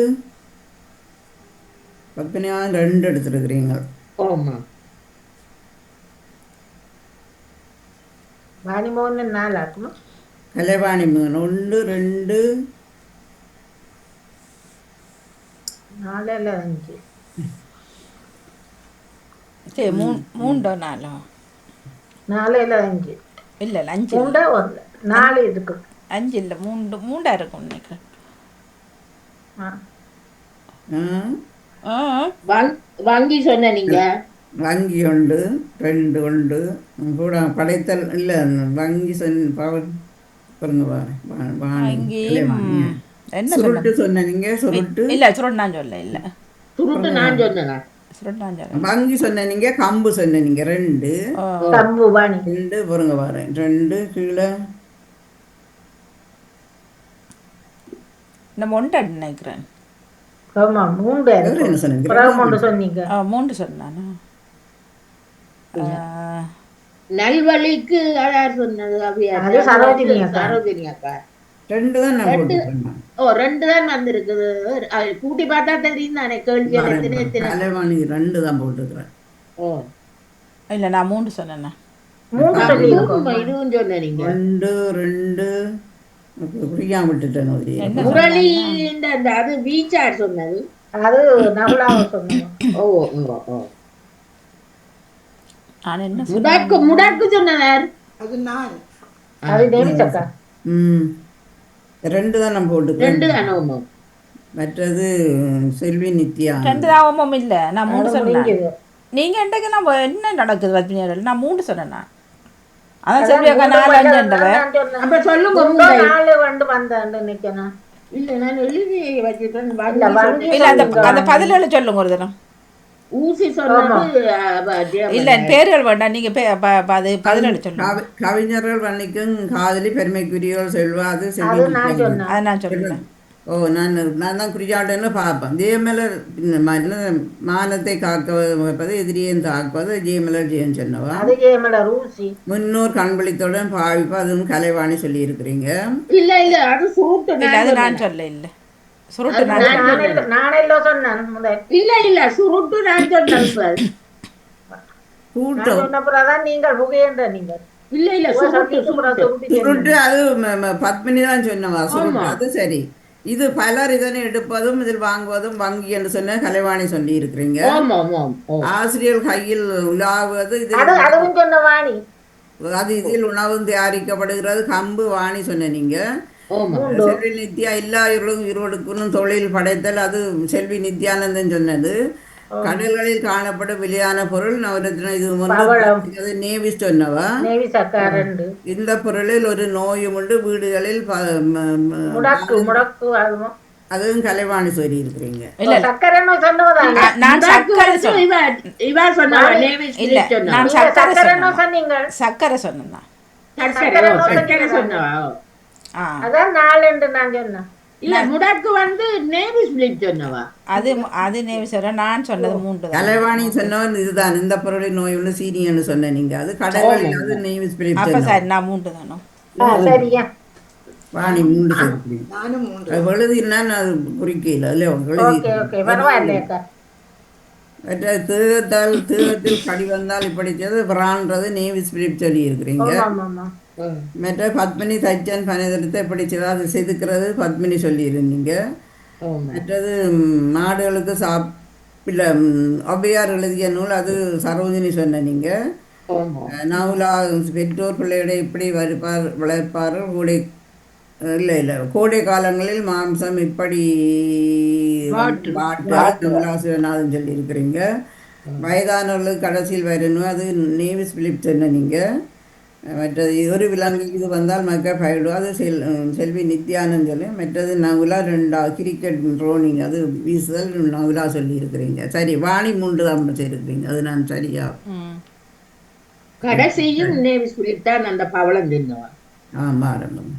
பத்மினியான் 2 எடுத்துருக்கிறீங்க. பாணி மோகன் 4 ஆக்குமா? கலைவாணி மகன் 1 2 4 இல்ல 5. சரி 3 4 4 இல்ல 5 இல்லை 5 3 4 இருக்கு. 5 இல்லை 3 இருக்கும் நினைக்கிறேன். வங்கி சொன்ன நீங்க வங்கி 1 2 1 கூட படைத்தல் இல்லை. வங்கி என்ன சுருட்டு சொன்ன நீங்க? சுருட்டு இல்லை சுருட்டு நான் சொல்ல. இல்லை சுருட்டு நான் சொன்னேன். சுருட்டு நான் சொல்ல. வங்கி சொன்ன நீங்க. கம்பு சொன்ன நீங்க. 2 கம்பு பாணி 2 பொறுங்க வரேன். 2 கீழே நம்ம 1 நினைக்கிறேன். ஆமா 3 என்ன சொன்னீங்க? 3 சொன்னீங்க. 3 சொன்னானா? நல்வழிக்கு யார் சொன்னது? அது சரோஜினி அக்கா. சரோஜினி அக்கா 2 தான் நான் போட்டுருக்கேன். 2 தான் வந்திருக்குது. கூட்டி பார்த்தா தெரியும் தானே கேள்வி எத்தனை. கலைவாணி 2 தான் போட்டுக்கிறேன். இல்லை நான் 3 சொன்னேண்ணா. 3 சொல்லியிருக்கோம். இதுவும் சொன்ன நீங்க 2 2 குறிக்காம விட்டுட்டேன். முரளி அது வீச்சார் சொன்னது. அது நகுலாவ சொன்னோம். ஓ ஓ ஓ நான் என்ன முடக்கு முடக்கு சொன்னவர் அது நான் அது தேவி சக்கா. ம் 2 தான் நான் போட்டுக்கிறேன். 2 தானே மற்றது செல்வி நித்யா. 2 தான் ஓமம் இல்லை, நான் 3 சொன்னேன். முடிஞ்சது. நீங்கள் இன்றைக்கு நம்ம என்ன நடக்குது பத்மினியாவில்? நான் 3 சொன்னேன். அதான் செல்வி அக்கா 4 5 அப்ப சொல்லுங்க. 4 வந்து வந்தாண்டு நிக்கணும். இல்ல நான் எழுதி வச்சிட்டேன். இல்லை, அந்த பதில்களை சொல்லுங்க ஒரு தினம். ஊசி சொன்னது இல்லை, பேர்கள் வேண்டாம், நீங்கள் அது பதில்களை சொல்லுங்க. கவிஞர்கள் வன்னிக்கும் காதலி பெருமைக்குரியவர் செல்வா, அது அது செல்வி நான் நித்யா. சொன்னேன். அதை நான் சொல்லுவேன். ஓ நான் தான் குறிச்சாட்டன்னு பார்ப்பேன். ஜெயமலர் மானத்தை காக்க வைப்பது எதிரியை தாக்குவது ஜெயமலர் ஜெயம் சொன்னவா. அது ஜெயமலர் ஊசி. முன்னோர் கண்பளித்துடன் பாவிப்பா, அதுவும் கலைவாணி சொல்லி இருக்கிறீங்க. இல்ல இல்ல அது சுருட்டு. இல்லை, அது நான் சொல்ல இல்லை. சுருட்டு நான் நானெல்லாம் சொன்னேன் முதல். இல்ல இல்ல சுருட்டு நான் சொன்னேன். கூட்டம் சொன்னப்புறதான் நீங்கள் புகையன்ற நீங்கள். இல்ல இல்ல சுருட்டு அது பத்மினி தான் சொன்னவா. சுருட்டு அது சரி. இது பலர் இதனை எடுப்பதும் இதில் வாங்குவதும் வங்கி என்று சொன்ன கலைவாணி சொல்லி இருக்கிறீங்க. ஆசிரியர் கையில் உலாவது அதுவும் சொன்ன வாணி. அது இதில் உணவும் தயாரிக்கப்படுகிறது கம்பு வாணி சொன்ன நீங்க. செல்வி நித்யா எல்லா இருவருக்கும் தொழில் படைத்தல், அது செல்வி நித்யானந்தன் சொன்னது. கடல்களில் காணப்படும் வெளியான பொருள் நவரத்னம், இது நேவிஸ் சொன்னவா. இந்த பொருளில் ஒரு நோயும் உண்டு வீடுகளில், அதுவும் கலைவாணி சொல்லி இருக்கிறீங்க. சக்கரை சொன்னா இல்ல முடக்கு வந்து நேவி ஸ்பிளிட் சொன்னவா. அது நேவி சொல்ற, நான் சொன்னது 3 தான். கலைவாணி சொன்னவன் இதுதான். இந்த பொருளின் நோய் ஒன்று சீனியன்னு சொன்ன நீங்க. அது கடல்களில் அது நேவி ஸ்பிளிட். அப்ப சரி, நான் 3 தானோ. சரியா வாணி 3 சொல்றீங்க. நானும் 3 எழுதினா அது குறிக்கல அதுல பரவாயில்லையா. தீவத்தில் கடி வந்தால் இப்படிச்சது பிரான்றது நேவி ஸ்பிரிட் சொல்லி இருக்கிறீங்க. மற்ற பத்மினி தச்சன் பனைதரத்தை படிச்சதா அது செதுக்கிறது பத்மினி சொல்லியிருந்தீங்க. மற்றது மாடுகளுக்கு இல்லை ஔவையார் எழுதிய நூல், அது சரோஜினி சொன்ன நீங்க. நவுலா பெற்றோர் பிள்ளைகளை இப்படி வளர்ப்பார்கள் கூடை இல்லை கோடை காலங்களில் மாம்சம் இப்படி சிவநாதன் சொல்லி இருக்கிறீங்க. வயதானவர்களுக்கு கடைசியில் வரணும், அது நேவிஸ் பிலிப் சொன்ன நீங்கள். மற்றது ஒரு விலங்கு இது வந்தால் மக்கள் பயிடுவோம், அது செல்வி நித்யானந்த் சொல்லி. மற்றது நவுலா 2 கிரிக்கெட் ரோனிங், அது வீசுதல் நவுலா சொல்லி இருக்கிறீங்க. சரி, வாணி 3 தான் செய்திருக்கிறீங்க. அது நான் சரியா கடைசியும் நேவிஸ் பிலிப் தான் அந்த பவளம் தின்னுவா. மாறணும்.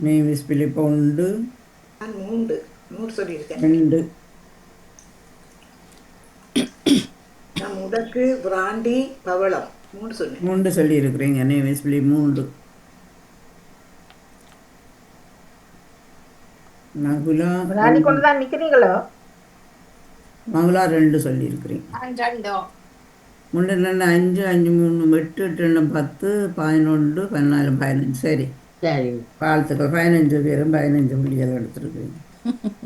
நேவிஸ் பிலிப் 1 நான் 3 சொல்லியிருக்கேன். 2 நான் முடக்கு பிராண்டி பவளம் 3 சொன்னேன். 3 சொல்லி இருக்கிறீங்க. Navies Philip 3. நகுலா பிராண்டி கொண்டு தான் நிக்கிறீங்களோ. மங்களா 2 சொல்லி இருக்கிறீங்க. 3 2 5 5 3 8 8 10 11 14 15. சரி சரி, வாழ்த்துக்கள். 15 பேரும் 15 புள்ளிகள் எடுத்துருக்கீங்க.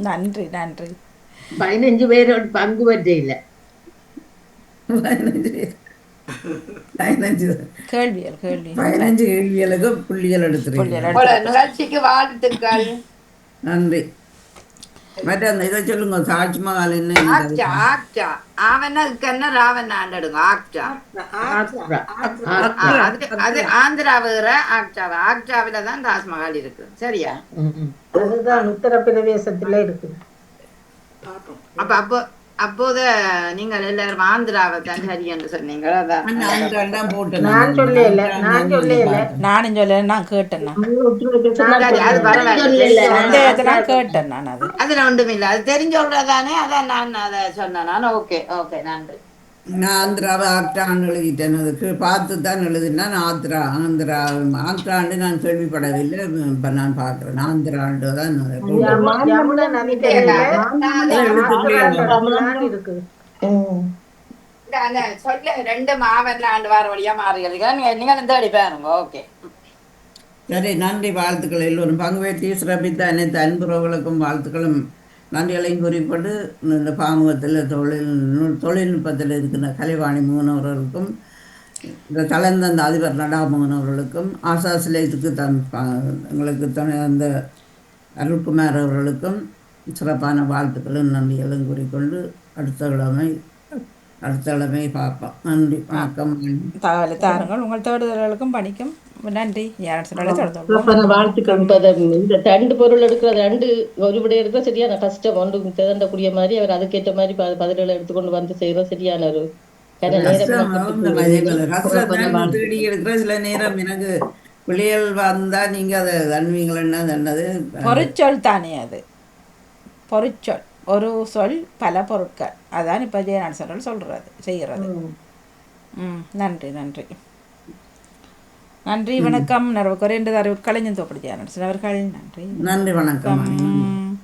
நன்றி நன்றி. 15 பேரோட பங்கு பற்றே இல்லை. 15 கேள்விகள் 15 கேள்விகளுக்கு புள்ளிகள் எடுத்துருக்கீங்க. நிகழ்ச்சிக்கு வாழ்த்துக்கள். நன்றி. மற்ற அந்த இதை சொல்லுங்க. தாஜ்மஹால் என்ன ராவணாண்டுங்க. அது ஆந்திரா வேற ஆக்சாவில தான் தாஜ்மஹால் இருக்கு. சரியா? அதுதான் உத்தரப்பிரதேசத்துல இருக்கு. அப்போ அப்போது நீங்கள் எல்லாரும் ஆந்திராவை தான் சரி என்று சொன்னீங்க. நானும் சொல்லல, நான் கேட்டேன். அதுல ஒன்றுமில்லை, அது தெரிஞ்சோதானே. அதான் நான் அதை சொன்னேன். நான் ஓகே ஓகே நன்றி. நான் ஆந்திராவை ஆக்டான்னு எழுதிட்டேன். அதுக்கு பார்த்து தான் எழுதினேன். ஆந்திராண்டு நான் கேள்விப்படவில்லை. இப்போ நான் பார்க்குறேன். ஆந்திராண்டு தான் சொல்ல 2 மாவட்ட வார வழியா மாறுகிறீங்க. நீங்க தேடி பாருங்க. ஓகே சரி, நன்றி. வாழ்த்துக்கள். எல்லோரும் பங்கு பெற்று சிறப்பித்த அனைத்து அன்புறவுகளுக்கும் வாழ்த்துக்களும் நன்றிகளையும் குறிப்பிட்டு இந்த பாமுகத்தில் தொழில்நுட்பத்தில் இருக்கிற கலைவாணி மூனவர்களுக்கும் இந்த தலைந்தந்த அதிபர் நடாமோகன் அவர்களுக்கும் ஆசா சிலேத்துக்கு எங்களுக்கு அந்த அருள்குமார் அவர்களுக்கும் சிறப்பான வாழ்த்துக்களும் நன்றிகளும் கூறிக்கொண்டு அடுத்த கிழமை பார்ப்போம். நன்றி, வணக்கம். தகவலை தாருங்கள். உங்கள் தேடுதல்களுக்கும் பணிக்கும் நன்றி. வாழ்த்துக்கள். இந்த 2 பொருள் எடுக்கிறது 2 ஒரு விட எடுக்க சரியான கஷ்டம். ஒன்று தேடக்கூடிய மாதிரி அவர் அதுக்கேற்ற மாதிரி பதில்களை எடுத்துக்கொண்டு வந்து செய்யறது சரியான ஒரு தேடி எடுக்கிற சில நேரம் எனக்கு பிள்ளைகள் வந்தா நீங்க அதை தண்ணுவீங்களது பொருட்சொல் தானே. அது பொருட்சொல், ஒரு சொல் பல பொருட்கள். அதான் இப்போ ஜெயநாதன் சொல்றது செய்கிறது. நன்றி நன்றி நன்றி, வணக்கம். குறைந்தது அறிவு கலைஞன் தோப்படி ஜெயநாதன் அவர்கள். நன்றி, நன்றி, வணக்கம்.